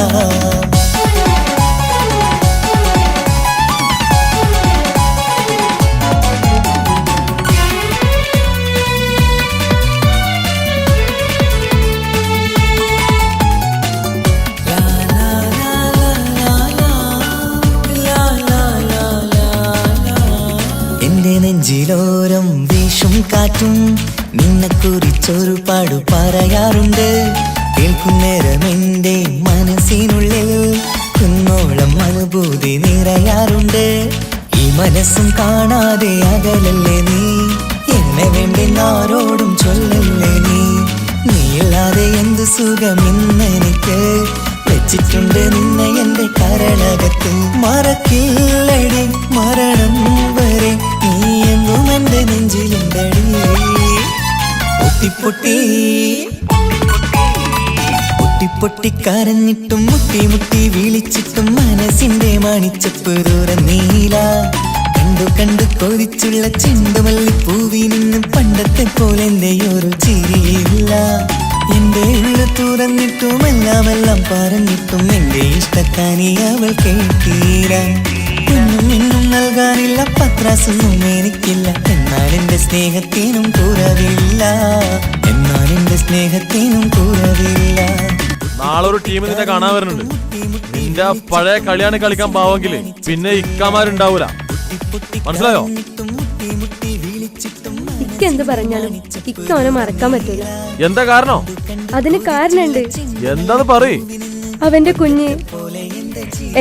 നെഞ്ചിലോരം വീശും കാറ്റും നിന്നെക്കുറിച്ചൊരു പാടു പറയാറുണ്ട്. കേൾക്കുന്നേരം എന്റെ മനസ്സിനുള്ളിൽ കുന്നോളം അനുഭൂതി നിറയാറുണ്ട്. ഈ മനസ്സും കാണാതെ അകലല്ലേ നീ, എന്നെ വേണ്ടെന്നാരോടും ചൊല്ലല്ലേ നീ. നീയില്ലാതെ എന്തു സുഖമെന്നെനിക്ക്. വെച്ചിട്ടുണ്ട് നിന്നെ എന്റെ കരളകത്ത്. മറക്കില്ലടി മരണം വരെ നീ എന്നും എന്റെ നെഞ്ചിലുണ്ടടി. പൊട്ടിപ്പൊട്ടി പൊട്ടി കരഞ്ഞിട്ടും മുട്ടി മുട്ടി വിളിച്ചിട്ടും മനസ്സിന്റെ മാണിച്ചപ്പ് തുറന്നീല. കണ്ടു കണ്ടു കൊതിച്ചുള്ള ചെണ്ടുമല്ലിപ്പൂവിന് പണ്ടത്തെ പോലെ എന്റെ ഒരു ചിരിയില്ല. എന്റെ ഉള്ള തുറന്നിട്ടും എല്ലാം പറഞ്ഞിട്ടും എന്റെ ഇഷ്ടക്കാനി അവൾ കേട്ടീര. ഒന്നും നൽകാനില്ല, പത്രാസൊന്നും എനിക്കില്ല. എന്നാൽ എന്റെ സ്നേഹത്തിനും കുറവില്ല, എന്നാൽ എന്റെ സ്നേഹത്തിനും കുറവില്ല. നാളൊരു ടീം നിന്നെ കാണാൻ വരുന്നുണ്ട്. നിന്റെ പഴയ കളിയാണ് കളിക്കാൻ പാവെങ്കില് പിന്നെ ഇക്കാമാരുണ്ടാവൂല. മനസ്സിലായോ? ഇക്ക എന്ത് പറഞ്ഞാലും ഇക്ക അവനെ മറക്കാൻ പറ്റൂല. എന്താ കാരണം? അതിന് കാരണുണ്ട്. എന്താന്ന് പറയ്. അവന്റെ കുഞ്ഞ്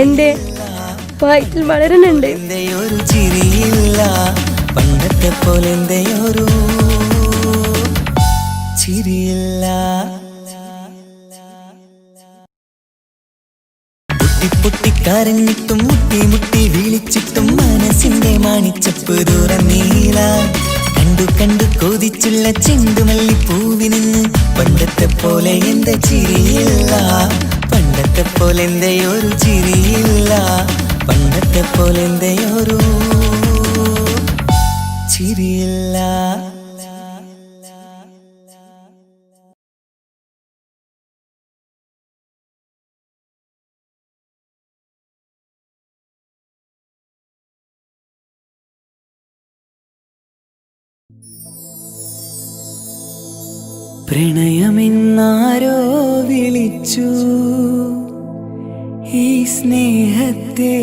എന്റെ വയറ്റിൽ വളരുന്നുണ്ട്. ഒരു ചിരിയില്ല, പണ്ടത്തെ പോലെ ഒരു ചിരിയില്ല. പൊട്ടി കരഞ്ഞിട്ടും മുട്ടി മുട്ടി വിളിച്ചിട്ടും മനസ്സിന്റെ മാണിച്ചപ്പ് തുറന്നീല. കണ്ടു കണ്ടു കൊതിച്ചുള്ള ചെണ്ടുമല്ലിപ്പൂവിന് പണ്ടത്തെ പോലെ എന്താ ചിരിയില്ല. പണ്ടത്തെ പോലെ എന്റെ ഒരു ചിരിയില്ല, പണ്ടത്തെ പോലെ എന്റെ ഒരു ചിരിയില്ല. പ്രണയമെന്നാരോ വിളിച്ചു ഈ സ്നേഹത്തെ.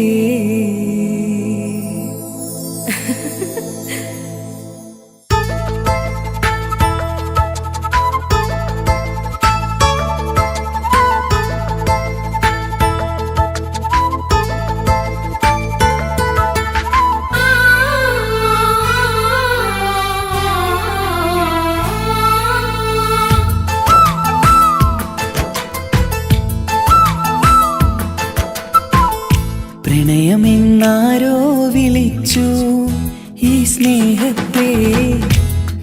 പ്രണയമെന്നാരോ വിളിച്ചു ഈ സ്നേഹത്തെ.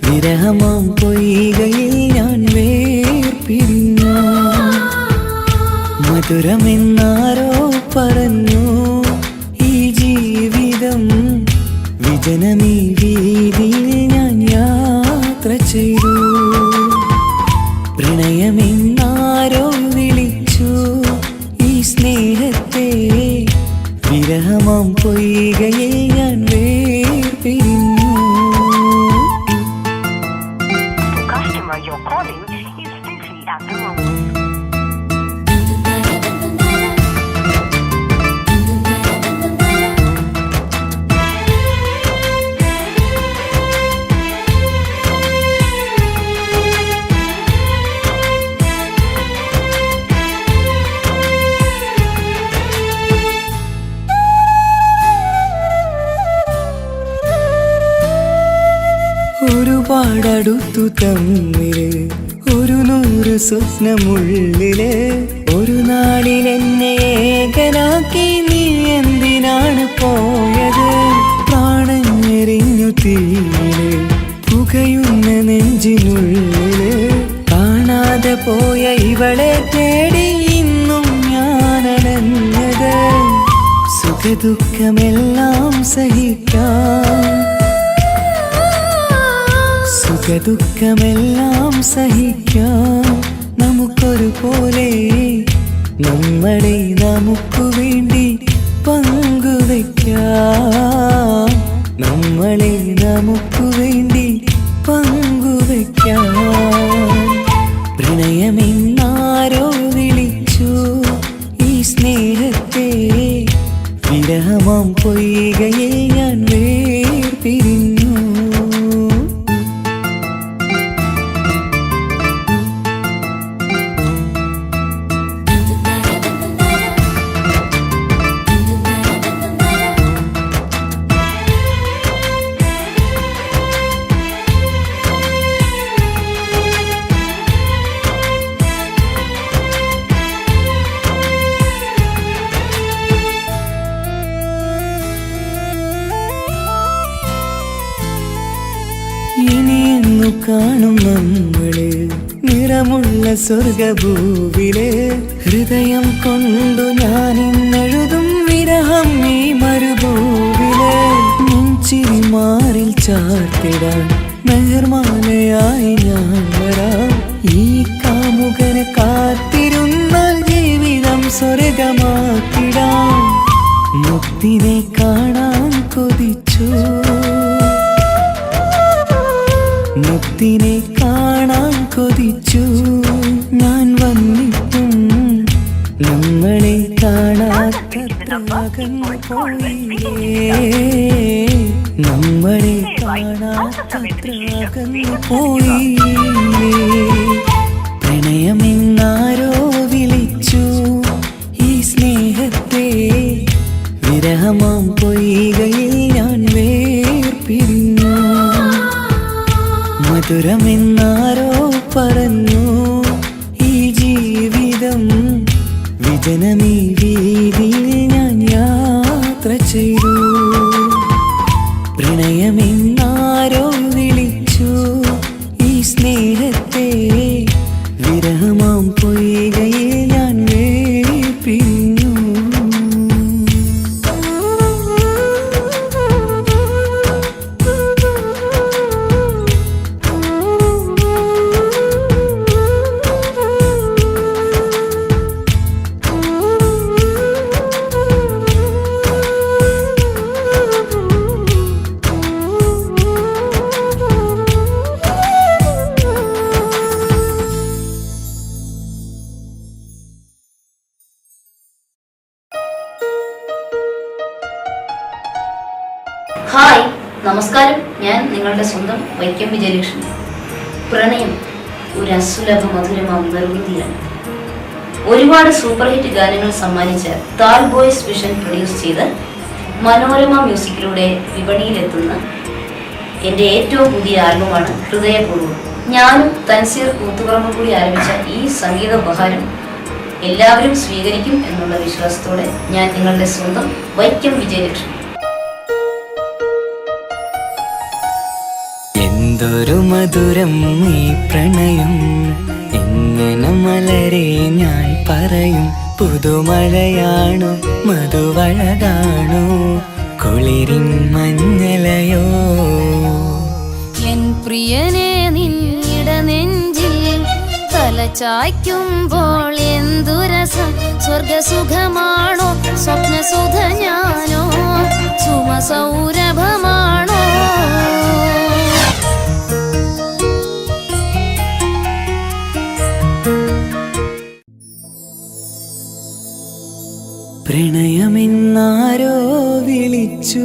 വിരഹമാം പൊയ്കയിൽ ഞാൻ വേർപിരിഞ്ഞു. മധുരമെന്നാരോ പറഞ്ഞു ഈ ജീവിതം വിജനമീ വീതിയിൽ ഞാൻ യാത്ര ചെയ്തു. പ്രണയമെന്നാരോ വിളിച്ചു ഈ സ്നേഹത്തെ, വിരഹമാം പൊയ്കയിൽ ഞാൻ വേർപിരിഞ്ഞു. ഒരുപാടടുത്തു തമ്മില് 100 സ്വപ്നമുള്ളില്, ഒരു നാളിൽ എന്നെ ഏകനാക്കി നീ എന്തിനാണ് പോയത്? പ്രാണഞ്ഞെറിഞ്ഞു തീയില് പുകയുന്ന നെഞ്ചിനുള്ളില്, കാണാതെ പോയ ഇവളെ തേടി ഇന്നും ഞാനടഞ്ഞത്. സുഖദുഃഖമെല്ലാം സഹിക്കാം, സുഖദുഃഖമെല്ലാം സഹിക്കാം നമുക്കൊരുപോലെ. നമ്മളെ നമുക്കു വേണ്ടി പങ്കുവയ്ക്കാം, നമ്മളെ നമുക്കു വേണ്ടി പങ്കുവയ്ക്കാം. പ്രണയമെന്നാരോ വിളിച്ചു ഈ സ്നേഹത്തെ, വിരഹമാം പൊയ്കയിൽ ഞാൻ വേർപിരിഞ്ഞു. ഇനിയെന്നു കാണും നമ്മള് നിറമുള്ള സ്വർഗഭൂവില്, ഹൃദയം കൊണ്ടു ഞാനിന്നെഴുതും വിരഹം ഈ മരുഭൂവില്. നെഞ്ചിരി മാറിൽ ചാർത്തിടാൻ മെഹർമാലയായി ഞാൻ വരാം. ഈ കാമുകനെ കാത്തിരുന്നാൽ ജീവിതം സ്വർഗമാക്കിടാം. മുത്തിനെ കാണാൻ കൊതിച്ചു, മുത്തിനെ കാണാൻ കൊതിച്ചു ഞാൻ വന്നിട്ടും നമ്മളെ കാണാത്തത്ര അകന്നു പോയില്ലേ, നമ്മളെ കാണാത്തത്ര അകന്നു പോയില്ലേ. പ്രണയമെന്നാരോ വിളിച്ചു ഈ സ്നേഹത്തെ, വിരഹമാം പൊയ്കയിൽ ഞാൻ വേർപിരിഞ്ഞു. മധുരമെന്നാരോ പറഞ്ഞു ഈ ജീവിതം വിജനമീ വീതിയിൽ ഞാൻ യാത്ര ചെയ്തു. പ്രണയമെന്നാരോ വിളിച്ചു ഈ സ്നേഹത്തെ, വിരഹമാം പൊയ്കയിൽ ഞാൻ വേർപിരിഞ്ഞു. ഹായ്, നമസ്കാരം. ഞാൻ നിങ്ങളുടെ സ്വന്തം വൈക്കം വിജയലക്ഷ്മി. പ്രണയം ഒരു അസുലഭ മധുരമാം നിർവൃതിയാണ്. ഒരുപാട് സൂപ്പർ ഹിറ്റ് ഗാനങ്ങൾ സമ്മാനിച്ച താൽ ബോയ്സ് വിഷൻ പ്രൊഡ്യൂസ് ചെയ്ത് മനോരമ മ്യൂസിക്കിലൂടെ വിപണിയിലെത്തുന്ന എൻ്റെ ഏറ്റവും പുതിയ ആൽബമാണ് ഹൃദയപൂർവ്വം. ഞാനും തൻസീർ കൂത്തുപറമ്പും കൂടി ആരംഭിച്ച ഈ സംഗീത ഉപഹാരം എല്ലാവരും സ്വീകരിക്കും എന്നുള്ള വിശ്വാസത്തോടെ ഞാൻ നിങ്ങളുടെ സ്വന്തം വൈക്കം വിജയലക്ഷ്മി. എന്തൊരു മധുരം ഈ പ്രണയം, എങ്ങനെ മലരെ ഞാൻ പറയും. പുതുമഴയാണോ മധുവഴകാണോ കുളിരിൻ മഞ്ഞലയോ എൻ പ്രിയനെ നിന്നിട നെഞ്ചിൽ തലചായ്ക്കുമ്പോൾ എന്തുരസം സ്വർഗസുഖമാണോ സ്വപ്നസുധ ഞാനോ സുമസൗരഭമാണോ പ്രണയമെന്നാരോ വിളിച്ചു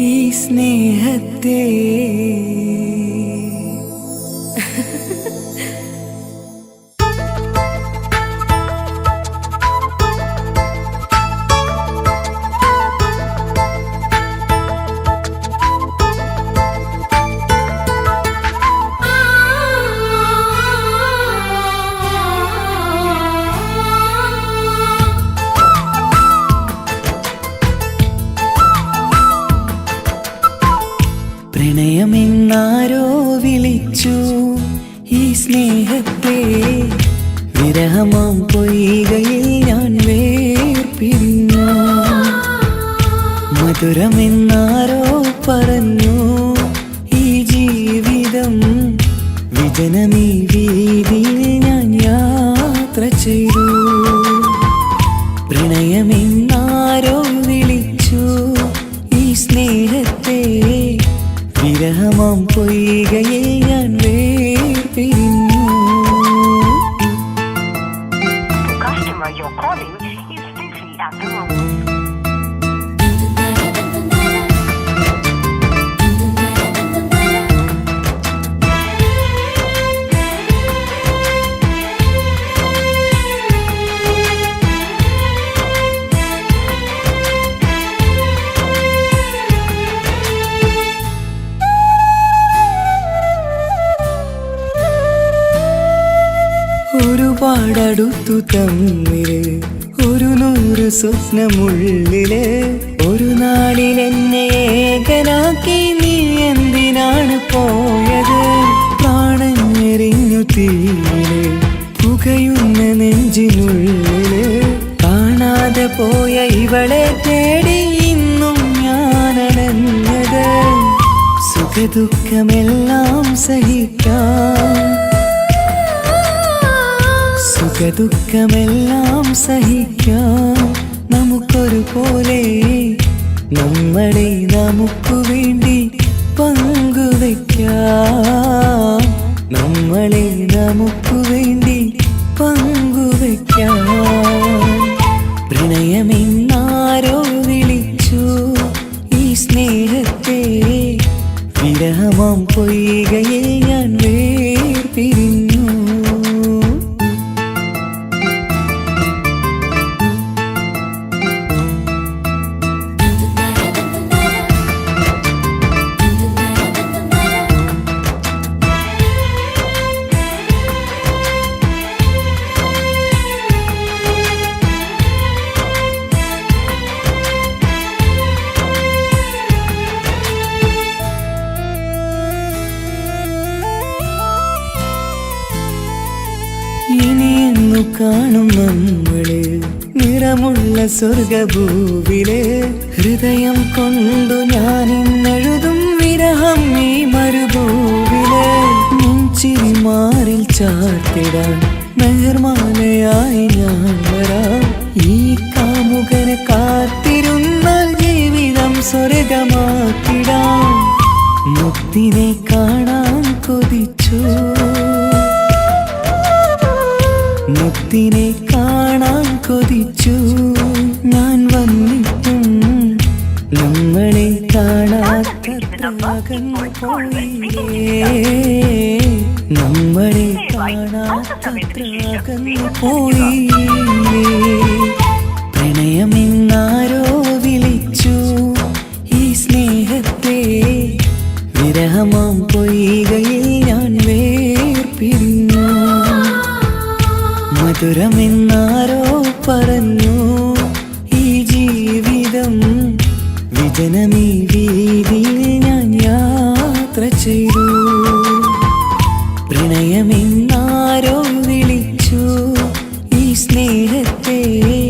ഈ സ്നേഹത്തെ പ്രണയമെന്നാരോ വിളിച്ചു ഈ സ്നേഹത്തെ വിരഹമാം പൊയ്കയിൽ ഞാൻ വേർപിരിഞ്ഞു മധുരമെന്നാരോ പറഞ്ഞു ഈ ജീവിതം വിജനമീ വീതിയിൽ ഞാൻ യാത്ര ചെയ്തു പ്രണയമെന്നാരോ വിളിച്ചു ഈ സ്നേഹത്തെ വിരഹമാം പൊയ്കയിൽ ഞാൻ വേർപിരിഞ്ഞു ഒരുപാടടുത്തു തമ്മില് ഒരു 100 സ്വപ്നമുള്ളില് ഒരു നാളിൽ എന്നെ ഏകനാക്കി നീ എന്തിനാണ് പോയത് പ്രാണഞ്ഞെറിഞ്ഞു തീയില് പുകയുന്ന നെഞ്ചിനുള്ളില് കാണാതെ പോയ ഇവളെ തേടി ഇന്നും ഞാനലഞ്ഞത് സുഖദുഃഖമെല്ലാം സഹിക്കാം സുഖദുഃഖമെല്ലാം സഹിക്കാം നമുക്കൊരുപോലെ നമ്മളെ നമുക്കു വേണ്ടി പങ്കുവയ്ക്കാം നമ്മളെ നമുക്കു വേണ്ടി പങ്കുവയ്ക്കാം പ്രണയമെന്നാരോ വിളിച്ചു ഈ സ്നേഹത്തെ വിരഹമാം പൊയ്കയിൽ ഞാൻ വേർപിരിഞ്ഞു ഇനിയെന്നു കാണും നമ്മള് നിറമുള്ള സ്വർഗഭൂവില് ഹൃദയം കൊണ്ടു ഞാൻ ഇന്നെഴുതും വിരഹം ഈ മരുഭൂവില് മുൻചിരി മാറിൽ ചാർത്തിടാൻ മെഹർമാലയായി ഞാൻ വരാം ഈ കാമുകനെ കാത്തിരുന്നാൽ ജീവിതം സ്വർഗമാക്കിടാം മുക്തിനെ കാണാൻ കൊതിച്ചു മുക്തിനെ കാണാൻ കൊതിച്ചു ഞാൻ വന്നിട്ടും നമ്മളെ കാണാത്തത്ര അകന്നു പോയില്ലേ നമ്മളെ കാണാത്തത്ര അകന്നു പോയില്ലേ പ്രണയമെന്നാരോ വിളിച്ചു ഈ സ്നേഹത്തെ വിരഹമാം പൊയ്കയിൽ ഞാൻ വേർപിരിഞ്ഞു മധുരമെന്നാരോ പറഞ്ഞു ഈ ജീവിതം വിജനമീ വീതിയിൽ ഞാൻ യാത്ര ചെയ്തു പ്രണയമെന്നാരോ വിളിച്ചു ഈ മുത്തേ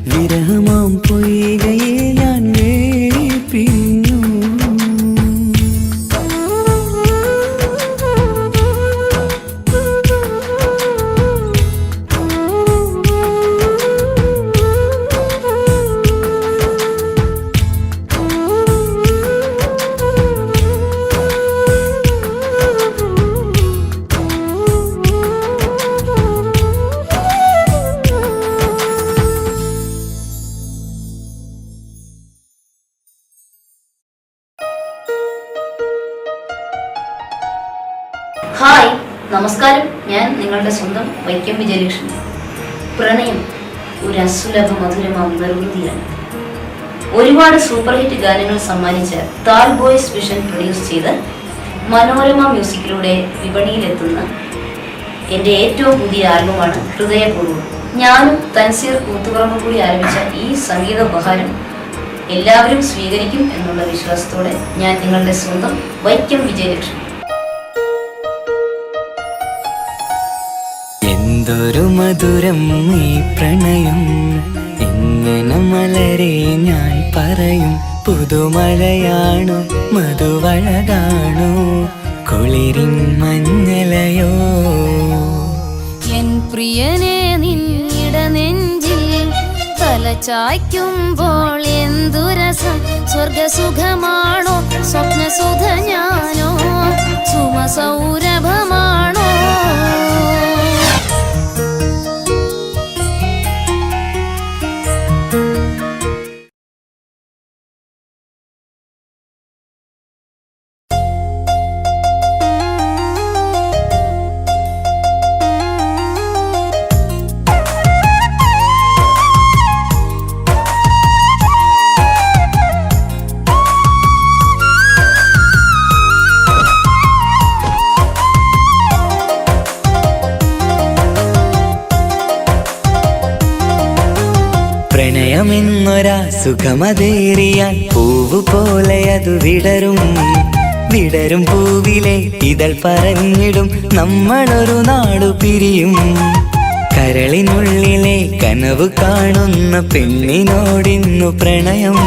വിരഹമാം പൊയ്കയിൽ ഞാൻ വേപ്പിഞ്ഞു. ഹായ്, നമസ്കാരം. ഞാൻ നിങ്ങളുടെ സ്വന്തം വൈക്കം വിജയലക്ഷ്മി. പ്രണയം ഒരു അസുലഭ മധുരമാം നിർവൃതിയാണ്. ഒരുപാട് സൂപ്പർ ഹിറ്റ് ഗാനങ്ങൾ സമ്മാനിച്ച താൽ ബോയ്സ് വിഷൻ പ്രൊഡ്യൂസ് ചെയ്ത് മനോരമ മ്യൂസിക്കിലൂടെ വിപണിയിലെത്തുന്ന എൻ്റെ ഏറ്റവും പുതിയ ആൽബമാണ് ഹൃദയപൂർവ്വം. ഞാനും തൻസീർ കൂത്തുപറമ്പും കൂടി ആരംഭിച്ച ഈ സംഗീത ഉപഹാരം എല്ലാവരും സ്വീകരിക്കും എന്നുള്ള വിശ്വാസത്തോടെ ഞാൻ നിങ്ങളുടെ സ്വന്തം വൈക്കം വിജയലക്ഷ്മി. എന്തൊരു മധുരം ഈ പ്രണയം, എങ്ങനെ മലരെ ഞാൻ പറയും. പുതുമഴയാണോ മധുവഴകാണോ കുളിരിൻ മഞ്ഞലയോ. എൻ പ്രിയനെ നിന്നിട നെഞ്ചിൽ തലചായ്ക്കുമ്പോൾ എന്തുരസം. സ്വർഗസുഖമാണോ സ്വപ്നസുധ ഞാനോ സുമസൗരഭമാണോ. പ്രണയമെന്നൊരാ സുഖമതേറിയാൽ പൂവ് പോലെ അത് വിടരും. വിടരും പൂവിലെ ഇതൾ പറഞ്ഞിടും നമ്മളൊരു നാടു പിരിയും. കരളിനുള്ളിലെ കനവ് കാണുന്ന പെണ്ണിനോടിന്നു പ്രണയം.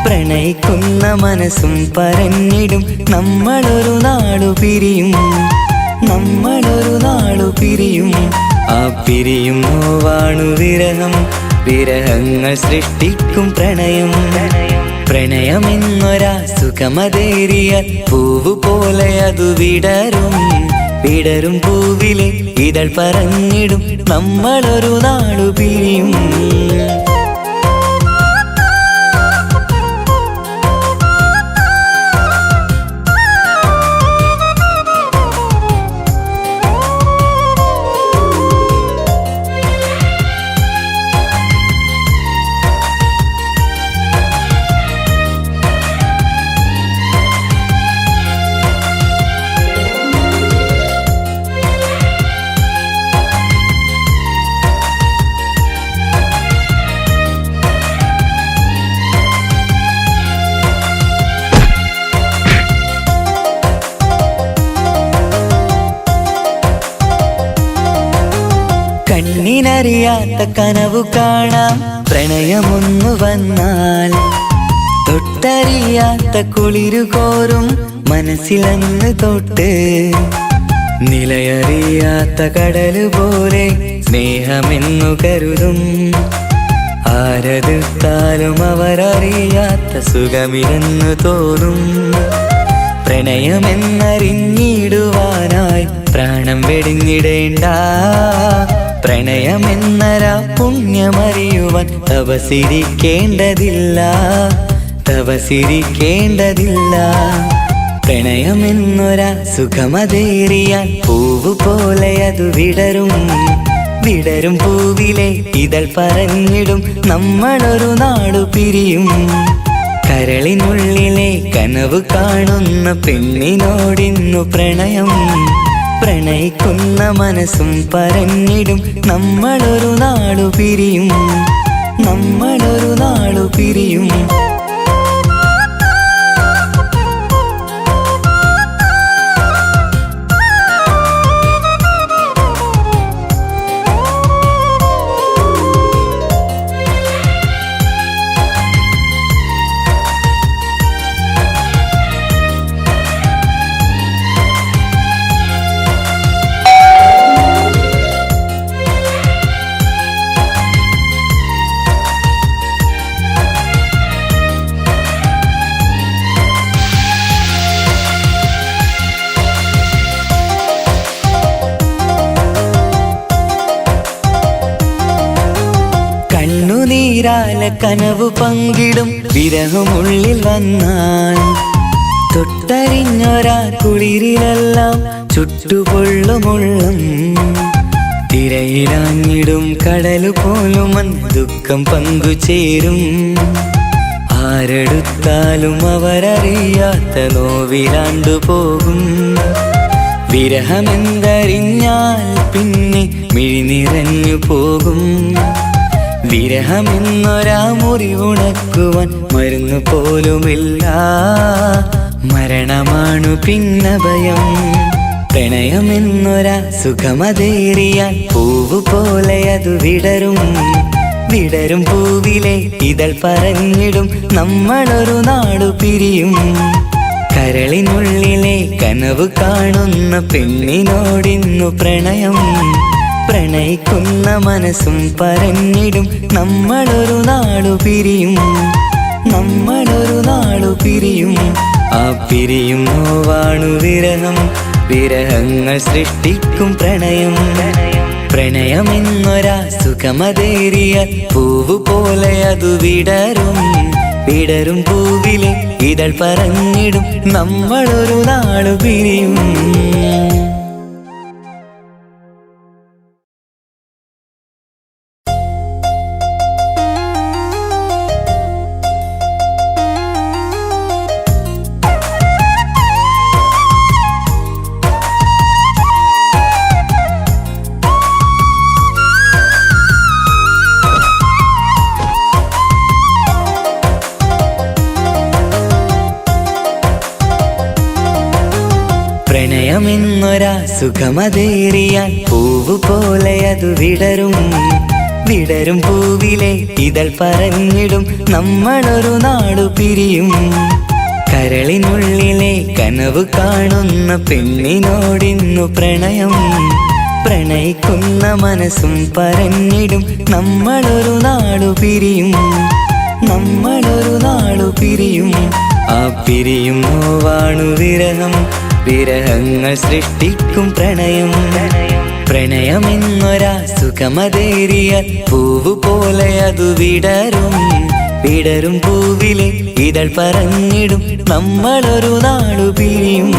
പ്രണയിക്കുന്ന മനസ്സും പറഞ്ഞിടും നമ്മളൊരു നാടു പിരിയും. നമ്മളൊരു നാടു പിരിയും. ആ പിരിയും നോവാണു വിരഹം. വിരഹങ്ങൾ സൃഷ്ടിക്കും പ്രണയം. പ്രണയമെന്നൊരാ സുഖമതേറിയ പൂവ് പോലെ അതു വിടരും. വിടരും പൂവിലെ ഇതൾ പറഞ്ഞിടും നമ്മളൊരു നാടു പിരിയും. കണ്ണിനറിയാത്ത കനവു കാണാം പ്രണയമൊന്നു വന്നാൽ. തൊട്ടറിയാത്ത കുളിരു കോരും മനസ്സിലന്ന് തൊട്ട്. നിലയറിയാത്ത കടല് പോലെ സ്നേഹമെന്നു കരുതും. ആരതിർത്താലും അവരറിയാത്ത സുഖമില്ലെന്നു തോന്നും. പ്രണയമെന്നറിഞ്ഞിടുവാനായി പ്രാണം വെടിഞ്ഞിടേണ്ട. പ്രണയമെന്നരാ പുണ്യമറിയുവാൻ തപസിരിക്കേണ്ടതില്ല. തപസിരിക്കേണ്ടതില്ല. പ്രണയമെന്നൊരാ സുഖമതേറിയാൽ പൂവ് പോലെ അത് വിടരും. വിടരും പൂവിലെ ഇതൾ പറഞ്ഞിടും നമ്മളൊരു നാടു പിരിയും. കരളിനുള്ളിലെ കനവ് കാണുന്ന പെണ്ണിനോടിന്നു പ്രണയം. പ്രണയിക്കുന്ന മനസ്സും പറഞ്ഞിടും നമ്മളൊരു നാടു പിരിയും. നമ്മളൊരു നാടു പിരിയും. കണ്ണുനീരാല കനവു പങ്കിടും വിരഹമുള്ളിൽ വന്നാൽ തൊട്ടറിഞ്ഞൊരാ കുളിരിലെല്ലാം ചുട്ടുപൊള്ളുമുള്ളം തിരയിലാഞ്ഞിടും കടലു പോലും ദുഃഖം പങ്കുചേരും ആരെടുത്താലും അവരറിയാത്ത നോവിലാണ്ടു പോകും വിരഹമെന്തറിഞ്ഞാൽ പിന്നെ മിഴിനിറഞ്ഞു പോകും വിരഹമെന്നൊരാ മുറിവുണക്കുവാൻ മരുന്നു പോലുമില്ല മരണമാണു പിന്നഭയം പ്രണയമെന്നൊരാ സുഖമതേറിയാൽ പൂവ് പോലെ അത് വിടരും വിടരും പൂവിലെ ഇതൾ പറഞ്ഞിടും നമ്മളൊരു നാടു പിരിയും കരളിനുള്ളിലെ കനവ് കാണുന്ന പെണ്ണിനോടിന്നു പ്രണയം പ്രണയിക്കുന്ന മനസ്സും പറഞ്ഞിടും നമ്മളൊരു നാടു പിരിയും നമ്മളൊരു നാടു പിരിയും ആ പിരിയും നോവാണു വിരഹം വിരഹങ്ങൾ സൃഷ്ടിക്കും പ്രണയം പ്രണയമെന്നൊരാ സുഖമതേറിയ പൂവ് പോലെ അതു വിടരും വിടരും പൂവിലെ ഇതൾ പറഞ്ഞിടും നമ്മളൊരു നാളു പിരിയും പ്രണയമെന്നൊരാ സുഖമതേറിയാൽ പൂവ് പോലെ അതു വിടരും വിടരും പൂവിലെ ഇതൾ പറഞ്ഞിടും നമ്മളൊരു നാടു പിരിയും കരളിനുള്ളിലെ കനവ് കാണുന്ന പെണ്ണിനോടിന്നു പ്രണയം പ്രണയിക്കുന്ന മനസ്സും പറഞ്ഞിടും നമ്മളൊരു നാടു പിരിയും നമ്മളൊരു നാടു പിരിയും ആ പിരിയും നോവാണു വിരഹം വിരഹങ്ങൾ സൃഷ്ടിക്കും പ്രണയം പ്രണയമെന്നൊരാ സുഖമതേറിയ പൂവ് പോലെ അതു വിടരും വിടരും പൂവിലെ ഇതൾ പറഞ്ഞിടും നമ്മളൊരു നാടു പിരിയും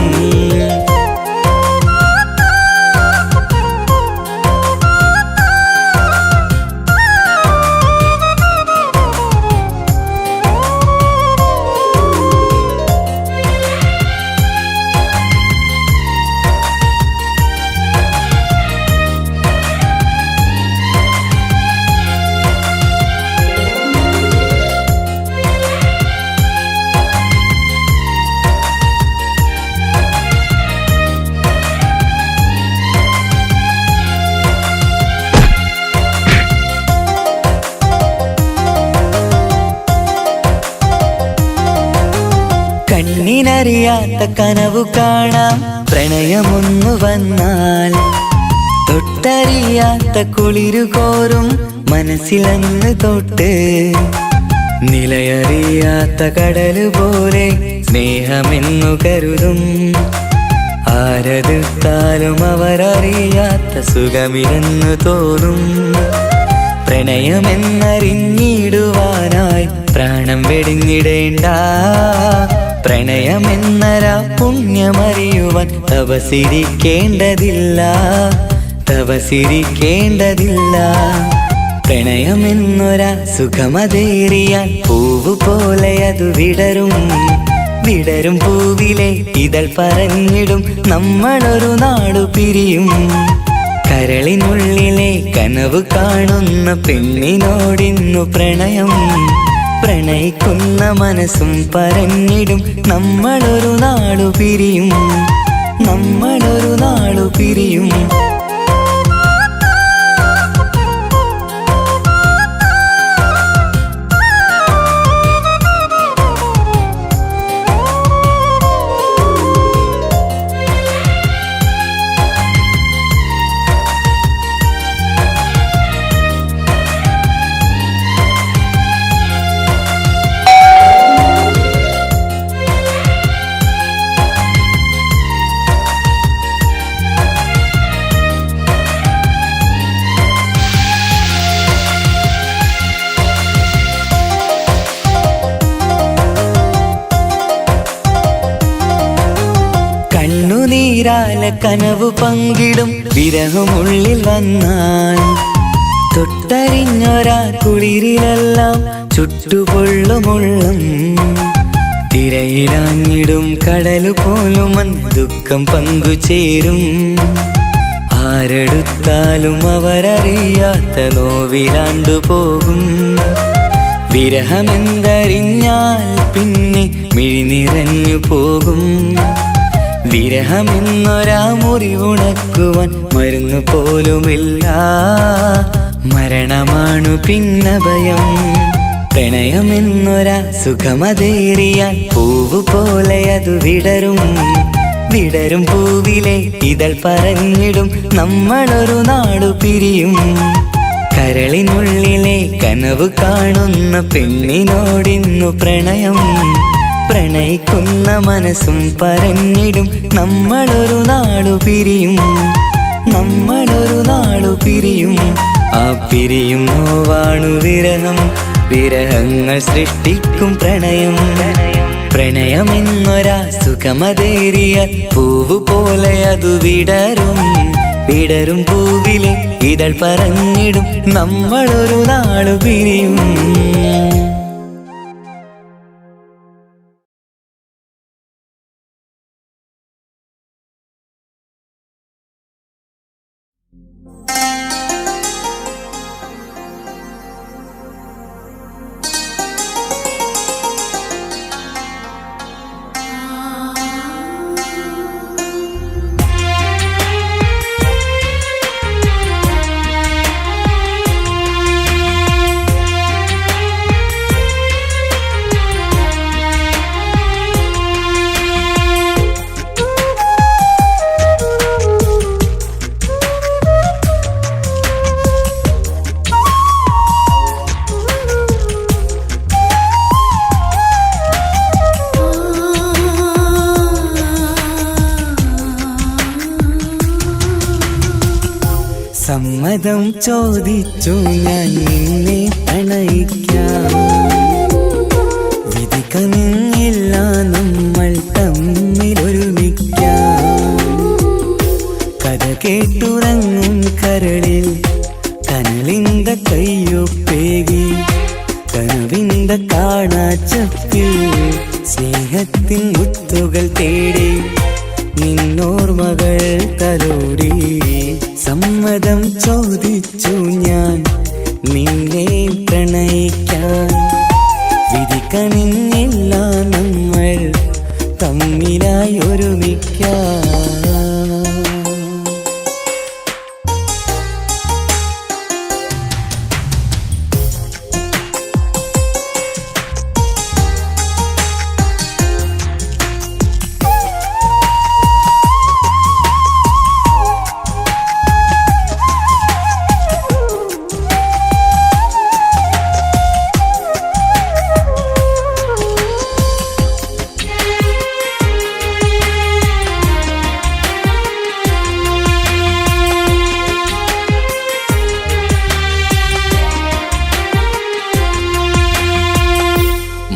കണ്ണിനറിയാത്ത കനവു കാണാം പ്രണയമൊന്നു വന്നാൽ തൊട്ടറിയാത്ത കുളിരു കോരും മനസ്സിലന്ന് തൊട്ട് നിലയറിയാത്ത കടല് പോലെ സ്നേഹമെന്നു കരുതും ആരെടുത്താലും അവരറിയാത്ത സുഖമില്ലെന്നു തോന്നും പ്രണയമെന്നറിഞ്ഞിടുവാനായി പ്രാണം വെടിഞ്ഞിടേണ്ട പ്രണയമെന്നരാ പുണ്യമറിയുവാൻ തപസിരിക്കേണ്ടതില്ല തപസിരിക്കേണ്ടതില്ല പ്രണയമെന്നൊരാ സുഖമതേറിയാൽ പൂവ് പോലെ അതു വിടരും വിടരും പൂവിലെ ഇതൾ പറഞ്ഞിടും നമ്മളൊരു നാടു പിരിയും കരളിനുള്ളിലെ കനവ് കാണുന്ന പെണ്ണിനോടിന്നു പ്രണയം പ്രണയിക്കുന്ന മനസ്സും പറഞ്ഞിടും നമ്മളൊരു നാടു പിരിയും നമ്മളൊരു നാടു പിരിയും നീരാല കനവ് പങ്കിടും വിരഹമുള്ളിൽ വന്നാൽ തൊട്ടറിഞ്ഞൊരാ കുളിരിലെല്ലാം ചുട്ടുപൊള്ളുമുള്ളം തിരയിലാങ്ങിടും കടലു പോലും ദുഃഖം പങ്കുചേരും ആരെടുത്താലും അവരറിയാത്ത നോവിലാണ്ടു പോകും വിരഹമെന്തറിഞ്ഞാൽ പിന്നെ മിഴിനിറഞ്ഞു പോകും വിരഹമെന്നൊരാ മുറിവുണക്കുവാൻ മരുന്ന് പോലുമില്ല മരണമാണു പിന്നെ ഭയം പ്രണയമെന്നൊരാ സുഖമതേറിയാൽ പൂവ് പോലെ അത് വിടരും വിടരും പൂവിലെ ഇതൾ പറഞ്ഞിടും നമ്മളൊരു നാടു പിരിയും കരളിനുള്ളിലെ കനവ് കാണുന്ന പെണ്ണിനോടിന്നു പ്രണയം പ്രണയിക്കുന്ന മനസ്സും പറഞ്ഞിടും നമ്മളൊരു നാടു പിരിയും നമ്മളൊരു നാടു പിരിയും ആ പിരിയും നോവാണു വിരഹം വിരഹങ്ങൾ സൃഷ്ടിക്കും പ്രണയം പ്രണയമെന്നൊരാ സുഖമതേറിയ പൂവ് പോലെ അതു വിടരും വിടരും പൂവിലെ ഇതൾ പറഞ്ഞിടും നമ്മളൊരു നാളു പിരിയും സമ്മതം ചോദിച്ചു ഞാൻ നിന്നെ പ്രണയിക്കാം വിധി കനിഞ്ഞില്ല നമ്മൾ തമ്മിലൊരുമിക്കാം കഥ കേട്ടുറങ്ങും കരളിൽ കനലിന്ത കയ്യൊപ്പേകി കനവിന്ത കാണാച്ചപ്പിൽ സ്നേഹത്തിൻ മുത്തുകൾ തേടി നിന്നോർമകൾ തലോടി സമ്മതം ചോദിച്ചു ഞാൻ നിന്നെ പ്രണയിക്കാൻ വിധി കനിഞ്ഞില്ല നമ്മൾ തമ്മിലായി ഒരുമിക്കാം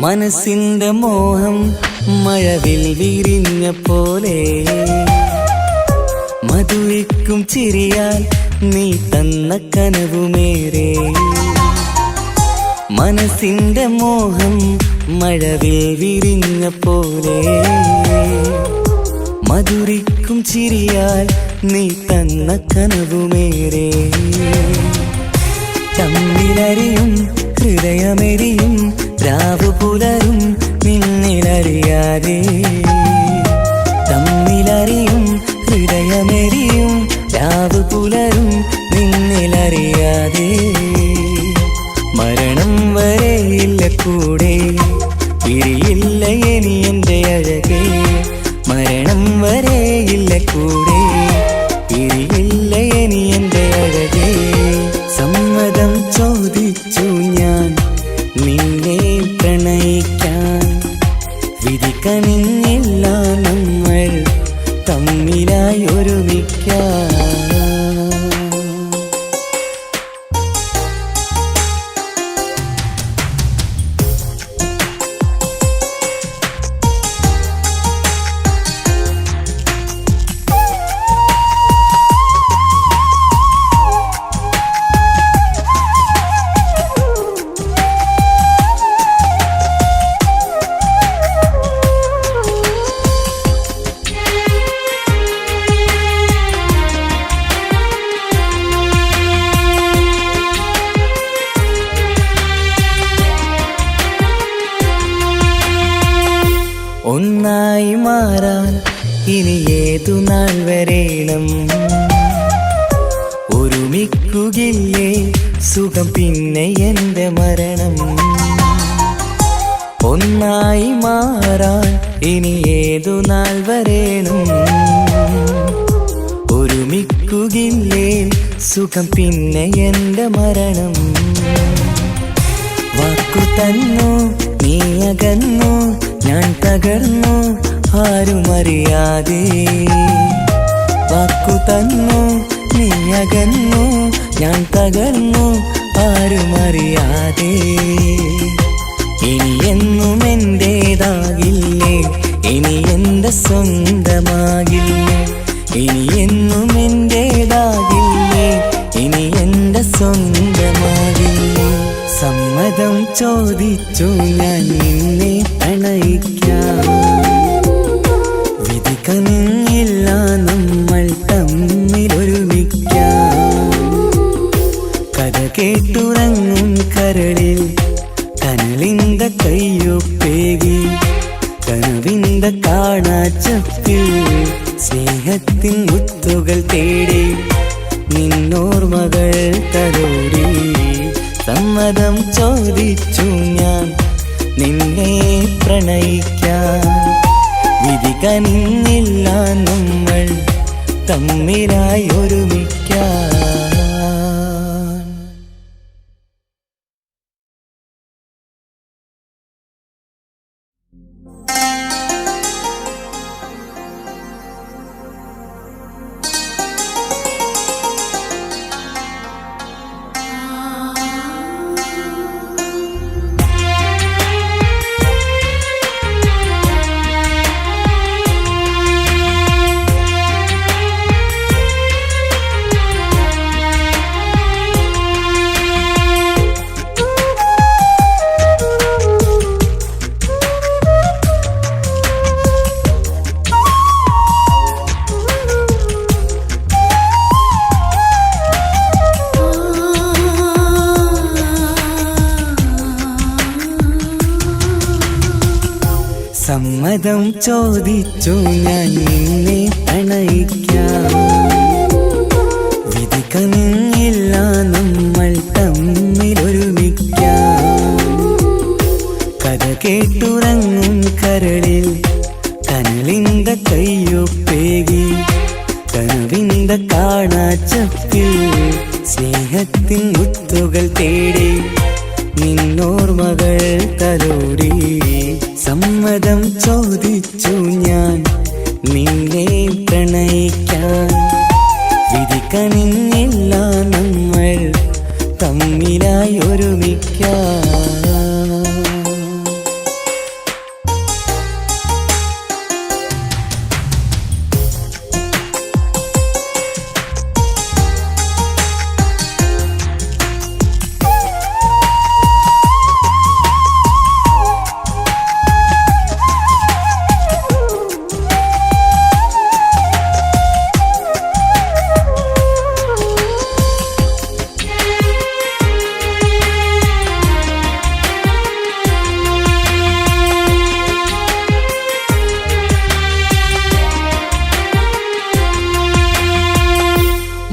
മനസ്സിന്റെ മോഹം മഴവിൽ വിരിഞ്ഞ പോലെ മധുരിക്കും ചിരിയാൽ നീ തന്ന കനവുമേറെ മനസ്സിന്റെ മോഹം മഴവിൽ വിരിഞ്ഞ പോലെ മധുരിക്കും ചിരിയാൽ നീ തന്ന കനവുമേറെ തമ്മിലറിയും ഹൃദയമെരിയും രാവു പുലരും നിന്നിലറിയാതെ തമ്മിലറിയും ഹൃദയമെരിയും രാവു പുലരും നിന്നിലറിയാതെ മരണം വരെയില്ല കൂടെ പിരിയില്ല ഇനി എൻ്റെ അഴകേ മരണം വരെയില്ല കൂടെ പിരിയില്ല ഇനി എൻ്റെ അഴകേ സമ്മതം ചോദിച്ചു ഞാൻ നിന്നെ പ്രണയിക്കാൻ വിധി കനിഞ്ഞില്ല നമ്മൾ തമ്മിലായി ഒരുമിക്കാം ഒന്നായി മാറാൻ ഇനി ഏതു നാൾ വരേണം? ഒരുമിക്കുകയില്ലേ സുഖം പിന്നെ എന്റെ മരണം? ഒന്നായി മാറാൻ ഇനി ഏതു നാൾ വരേണം? ഒരുമിക്കുകയില്ലേ സുഖം പിന്നെ എന്റെ മരണം? വാക്കു തന്നു നീ അകന്നു, ഞാൻ തകർന്നു ആരുമറിയാതെ. വാക്കു തന്നു നീ അകന്നു, ഞാൻ തകർന്നു ആരുമറിയാതെ. ഇനി എന്നും എന്റേതാകില്ലേ, ഇനി എന്റെ സ്വന്തമാകില്ലേ? ഇനി എന്നും എന്റേതാകില്ലേ, ഇനി എന്റെ സ്വന്തമാകില്ലേ? സമ്മതം ചോദിച്ചു ഞാൻ നിന്നെ പ്രണയിക്കാം. വിധി കനിഞ്ഞില്ല നമ്മൾ തമ്മിലൊരുമിക്കാം. കഥ കേട്ടുറങ്ങും കരളിൽ കനലിന്ത കയ്യൊപ്പേകി, കനവിന്ത കാണാച്ചപ്പിൽ സ്നേഹത്തിൻ മുത്തുകൾ തേടി, നിന്നോർമകൾ തലോടി. സമ്മതം ചോദിച്ചു ഞാൻ നിന്നെ പ്രണയിക്കാം. വിധി കനിഞ്ഞില്ല നമ്മൾ തമ്മിലായി ഒരുമിക്കാം. സമ്മതം ചോദിച്ചു ഞാൻ നിന്നെ പ്രണയിക്കാം. വിധി കനിഞ്ഞില്ല നമ്മൾ തമ്മിലൊരുമിക്കാം. കഥ കേട്ടുറങ്ങും കരളിൽ കനലിന്ത കയ്യൊപ്പേകി, കനവിന്ത കാണാച്ചപ്പിൽ സ്നേഹത്തിൻ മുത്തുകൾ തേടി, നിന്നോർമകൾ തലോടി. സമ്മതം ചോദിച്ചു ഞാൻ നിന്നെ പ്രണയിക്കാൻ. വിധി കനിഞ്ഞില്ല നമ്മൾ തമ്മിലായി ഒരുമിക്കാം.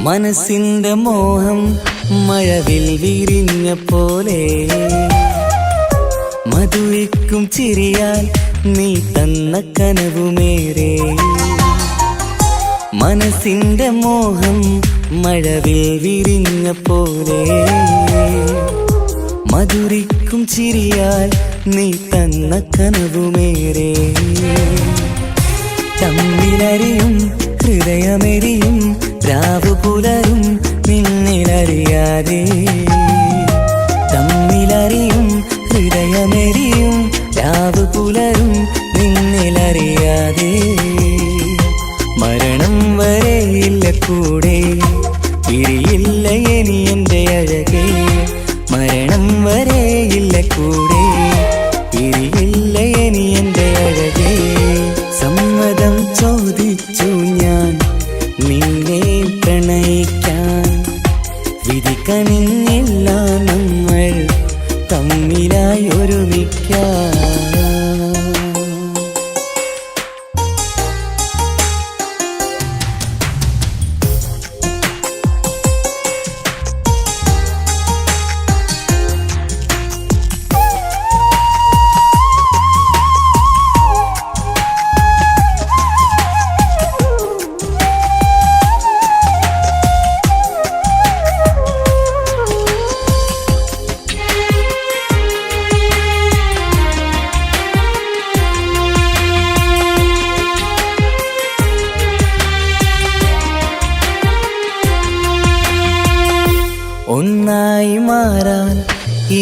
മനസ്സിന്റെ മോഹം മഴവിൽ വിരിഞ്ഞ പോലെ, മധുരിക്കും ചിരിയാൽ നീ തന്ന കനവുമേറെ. മനസ്സിന്റെ മോഹം മഴവിൽ വിരിഞ്ഞ പോലെ, മധുരിക്കും ചിരിയാൽ നീ തന്ന കനവുമേറെ. തമ്മിലറിയും ഹൃദയമെരിയും രാവു പുലരും നിന്നിലറിയാതെ. തമ്മിലറിയും ഹൃദയമെരിയും രാവു പുലരും നിന്നിലറിയാതെ. മരണം വരെയില്ല കൂടെ, പിരിയില്ല ഇനി എൻ്റെ അഴകേ. മരണം വരെയില്ല കൂടെ, പിരിയില്ല ഇനി എൻ്റെ അഴകേ. സമ്മതം ചോദിച്ചു ഞാൻ നിന്നെ പ്രണയിക്കാൻ. വിധി കനിഞ്ഞില്ല നമ്മൾ തമ്മിലായി ഒരുമിക്കാം.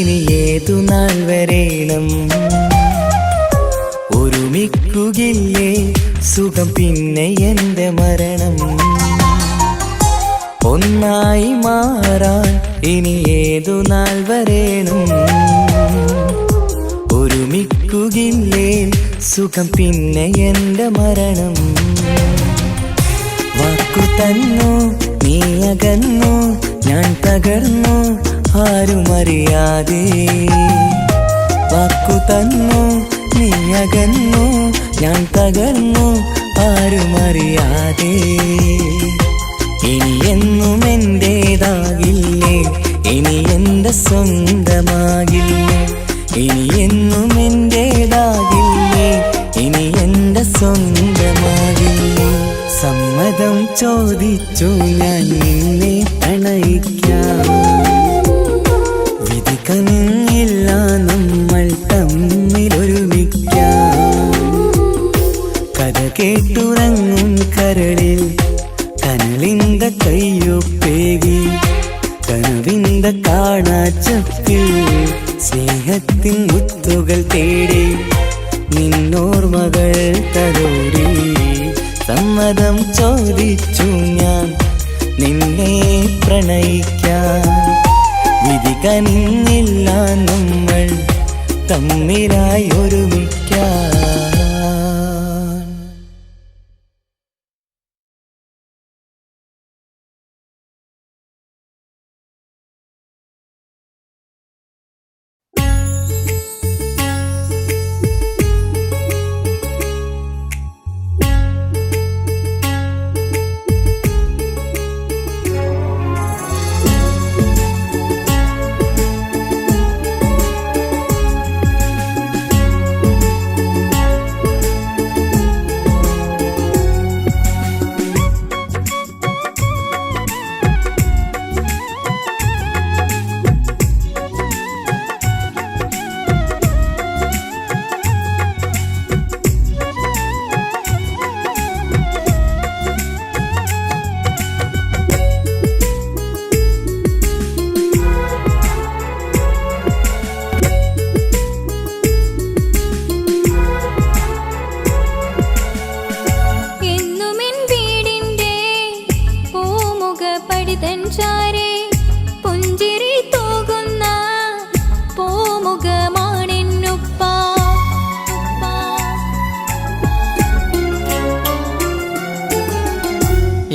ഇനി ഏതു നാൾ വരേണം ഒരുമിക്കുകയില്ലേ സുഖം പിന്നെ എന്റെ മരണം ഒന്നായി മാറാൻ ഇനി ഏതു നാൾ വരേണം ഒരുമിക്കുകയില്ലേ സുഖം പിന്നെ എന്റെ മരണം വാക്കു തന്നു നീ അകന്നു ഞാൻ തകർന്നു ആരുമറിയാതെ വാക്കു തന്നു നീ അകന്നു ഞാൻ തകർന്നു ആരുമറിയാതെ ഇനി എന്നും എന്റേതാകില്ലേ ഇനി എന്റെ സ്വന്തമാകില്ലേ ഇനി എന്നും എന്റേതാകില്ലേ ഇനി എന്റെ സ്വന്തമാകില്ലേ സമ്മതം ചോദിച്ചു ഞാൻ നിന്നെ പ്രണയിക്കാം വിധി കനിഞ്ഞില്ല നമ്മൾ തമ്മിലൊരുമിക്കാം കഥ കേട്ടുറങ്ങും കരളിൽ കനലിന്ത കയ്യൊപ്പേകി കനവിന്ത കാണാച്ചപ്പിൽ സ്നേഹത്തിൻ മുത്തുകൾ തേടി നിന്നോർമകൾ തലോടി സമ്മതം ചോദിച്ചു ഞാൻ നിന്നെ പ്രണയിക്കാൻ വിധി കനിഞ്ഞില്ല നമ്മൾ തമ്മിലായി ഒരുമിക്കാൻ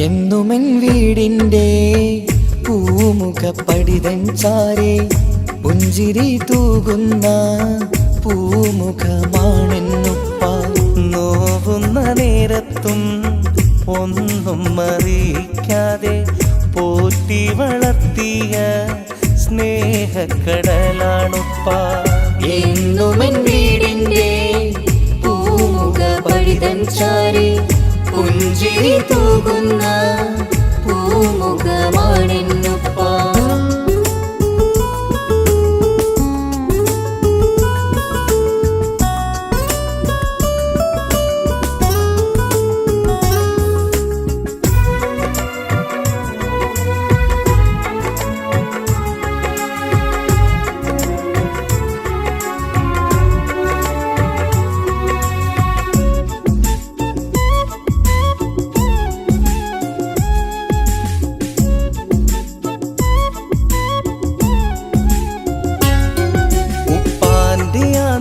എന്നുമെൻ വീടിൻ്റെ പൂമുഖപ്പടിതൻ ചാരേ പുഞ്ചിരി തൂകുന്ന പൂമുഖമാണെന്നുപ്പ നോവുന്ന നേരത്തും ഒന്നും അറിയിക്കാതെ പോറ്റി വളർത്തിയ സ്നേഹക്കടലാണുപ്പ എന്നുമെൻ വീടിൻ്റെ പൂമുഖപ്പടിതൻ ചാരേ പുഞ്ചിരി തൂകുന്ന പൂമുഖമാണെന്നുപ്പ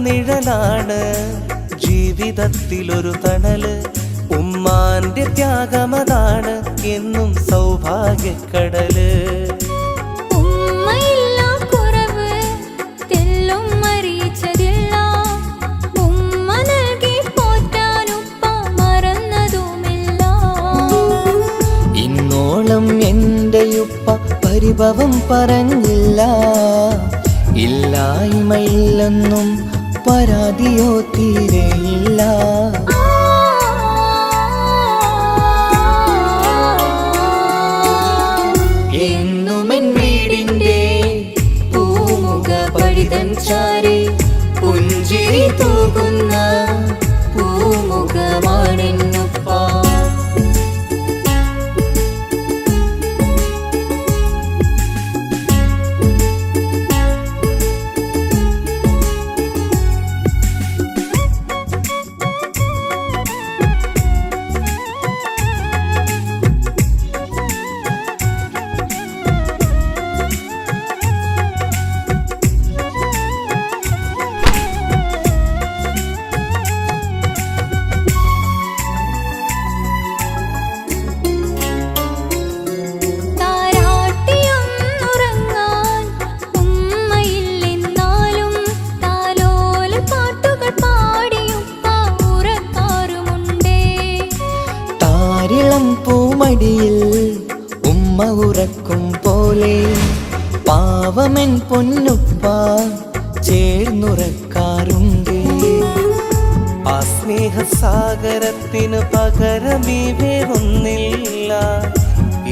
നിഴലാണ് ജീവിതത്തിലൊരു തണല് ഉമ്മാന്റെ ത്യാഗമതാണ് എന്നും സൗഭാഗ്യക്കടല് ഇന്നോളം എന്റെയുപ്പ പരിഭവം പറഞ്ഞില്ല ഇല്ലായ്മയില്ലെന്നും പരാതിയോ തീരെയില്ല എന്നുമെൻ വീടിൻ്റെ പൂമുഖപ്പടിതൻ ചാരേ പുഞ്ചിരി തൂകുന്ന പൂമുഖമാണെന്നുപ്പ എൻ പൊന്നുപ്പ ചേർന്നുറക്കാറുണ്ട്. ആ സ്നേഹസാഗരത്തിന് പകരമേ വേറൊന്നില്ല.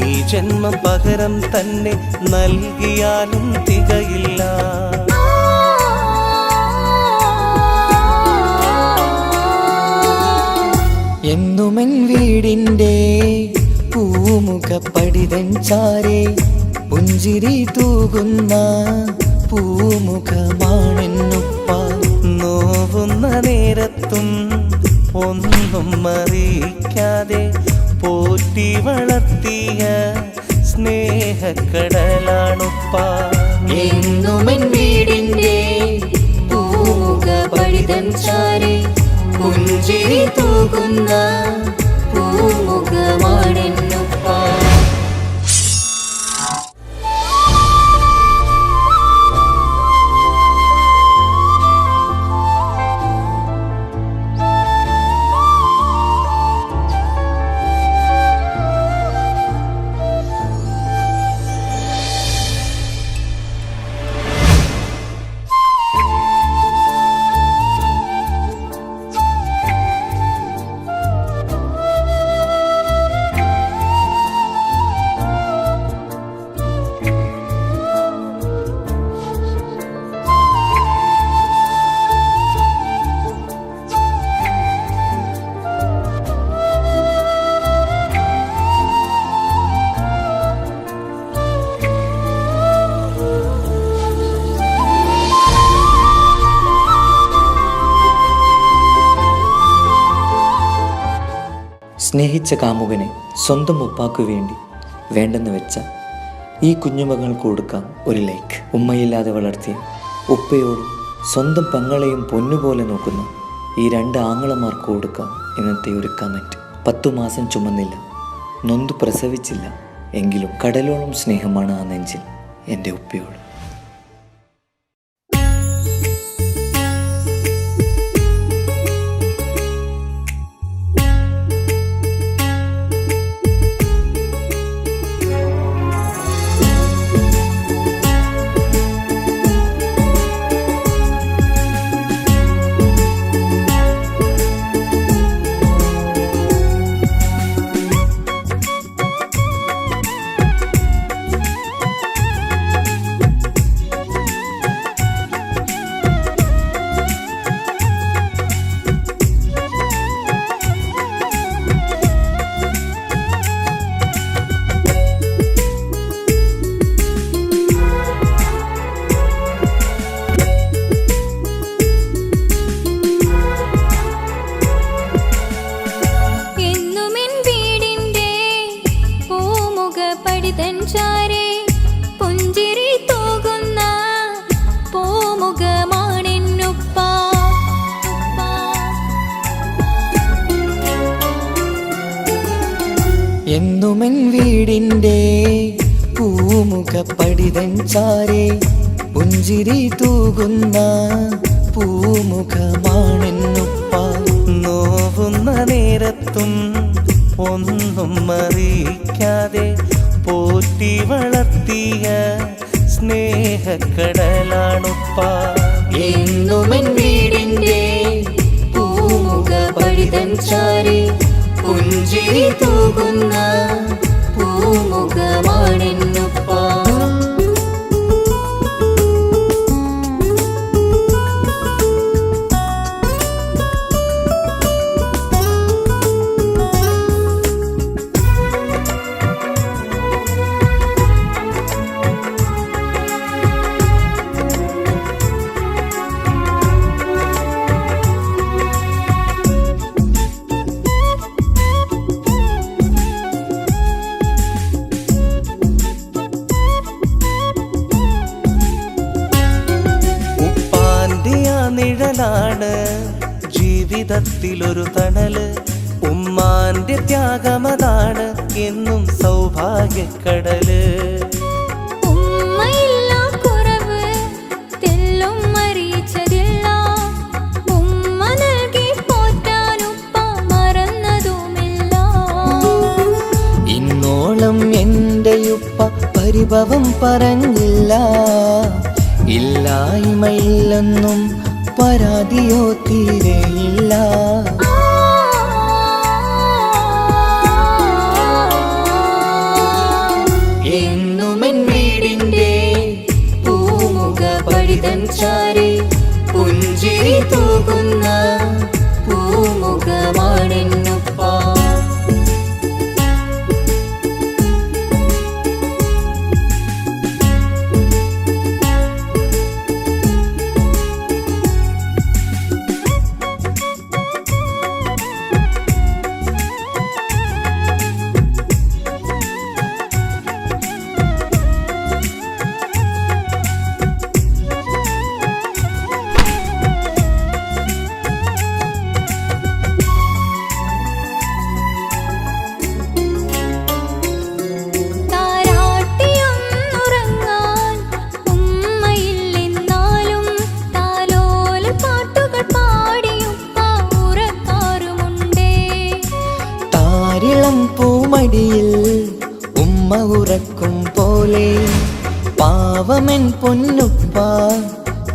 ഈ ജന്മം പകരം തന്നെ നൽകിയാലും തികയില്ല. എന്നുമെൻ വീടിൻ്റെ പൂമുഖപ്പടിതൻ ചാരേ പുഞ്ചിരി തൂകുന്ന പൂമുഖമാണെന്നുപ്പ. നോവുന്ന നേരത്തും ഒന്നും അറിയിക്കാതെ പോറ്റി വളർത്തിയ സ്നേഹക്കടലാണുപ്പ. എന്നുമെൻ വീടിൻ്റെ പൂമുഖപ്പടിതൻ ചാരേ പുഞ്ചിരി തൂകുന്ന പൂമുഖമാണെന്നുപ്പ. സ്നേഹിച്ച കാമുകനെ സ്വന്തം ഉപ്പാക്കു വേണ്ടി വേണ്ടെന്ന് വെച്ച ഈ കുഞ്ഞുമകൾക്ക് കൊടുക്കാം ഒരു ലൈക്ക്. ഉമ്മയില്ലാതെ വളർത്തിയ ഉപ്പയോടും സ്വന്തം പെങ്ങളെയും പൊന്നുപോലെ നോക്കുന്ന ഈ 2 ആങ്ങളമാർക്ക് കൊടുക്കാം ഇന്നത്തെ ഒരു കമൻറ്റ്. 10 മാസം ചുമന്നില്ല, നൊന്തു പ്രസവിച്ചില്ല, എങ്കിലും കടലോളം സ്നേഹമാണ് ആ നെഞ്ചിൽ എൻ്റെ ഉപ്പയോട്. എന്നുമെൻ വീടിൻ്റെ പൂമുഖപ്പടിതൻ ചാരേ പുഞ്ചിരി തൂകുന്ന പൂമുഖമാണെന്നുപ്പ. നോവുന്ന നേരത്തും ഒന്നും അറിയിക്കാതെ പോറ്റി വളർത്തിയ സ്നേഹക്കടലാണുപ്പ. എന്നുമെൻ വീടിൻ്റെ പൂമുഖപ്പടിതൻ ചാരേ പുഞ്ചിരി തൂകുന്ന പൂമുഖമാണെന്നുപ്പ. നിഴലാണ് ജീവിതത്തിലൊരു തണല്. ഉമ്മാന്റെ ത്യാഗമതാണ് എന്നും സൗഭാഗ്യക്കടല്. ഇന്നോളം എന്റെയുപ്പ പരിപാലിച്ചതില്ല. പാവം പറഞ്ഞില്ല, ഇല്ലായ്മയില്ലെന്നും പരാതിയോ തീരെയില്ല. എന്നുമെൻ വീടിൻ്റെ പൂമുഖ പടിതൻ ചാരി പുഞ്ചിരി തൂകുന്ന പൂമുഖമാണെന്നുപ്പ. പൂമടിയിൽ ഉമ്മ ഉറക്കും പോലെ പാവമൻ പൊന്നുപ്പ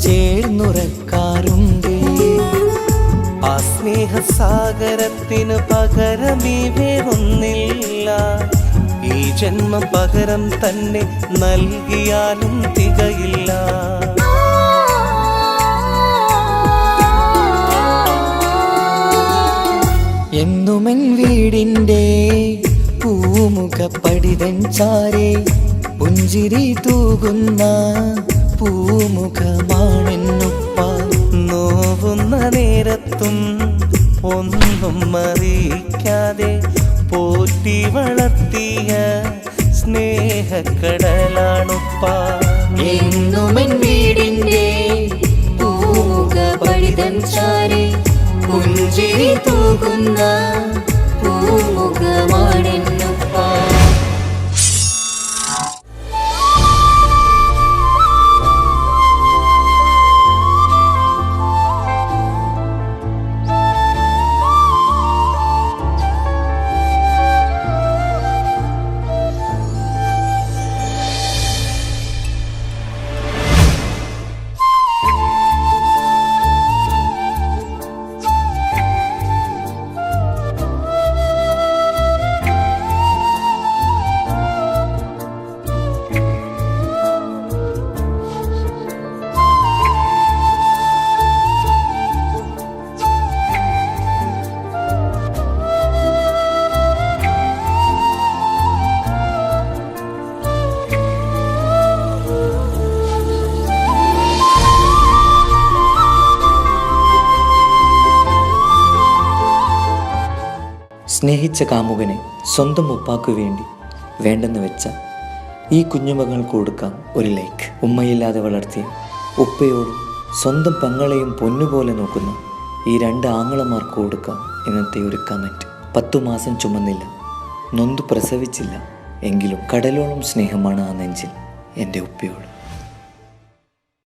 ചേർന്നുറക്കാറുണ്ട്. ആ സ്നേഹസാഗരത്തിന് പകരമേ വേറൊന്നില്ല, ഈ ജന്മം പകരം തന്നെ നൽകിയാലും തികയില്ല. എന്നുമെൻ വീടിൻ്റെ പൂമുഖ പടിതൻ ചാരെ പുഞ്ചിരി തൂകുന്ന പൂമുഖമാണെന്നുപ്പ. നോവുന്ന നേരത്തും ഒന്നും അറിയിക്കാതെ പോറ്റി വളർത്തിയ സ്നേഹക്കടലാണുപ്പ. എന്നുമെൻ വീടിൻ്റെ പൂമുഖ പടിതൻ ചാരെ പുഞ്ചിരി തൂകുന്ന പൂമുഖമാണെന്നുപ്പ. സ്നേഹിച്ച കാമുകനെ സ്വന്തം ഉപ്പാക്കു വേണ്ടി വേണ്ടെന്ന് വെച്ച ഈ കുഞ്ഞുമകൾക്ക് കൊടുക്കാം ഒരു ലൈക്ക്. ഉമ്മയില്ലാതെ വളർത്തിയ ഉപ്പയോടും സ്വന്തം പെങ്ങളെയും പൊന്നുപോലെ നോക്കുന്ന ഈ 2 ആങ്ങളമാർക്ക് കൊടുക്കാം ഇന്നത്തെ ഒരു കമൻറ്റ്. 10 മാസം ചുമന്നില്ല, നൊന്തു പ്രസവിച്ചില്ല, എങ്കിലും കടലോളം സ്നേഹമാണ് ആ നെഞ്ചിൽ എൻ്റെ ഉപ്പയോട്.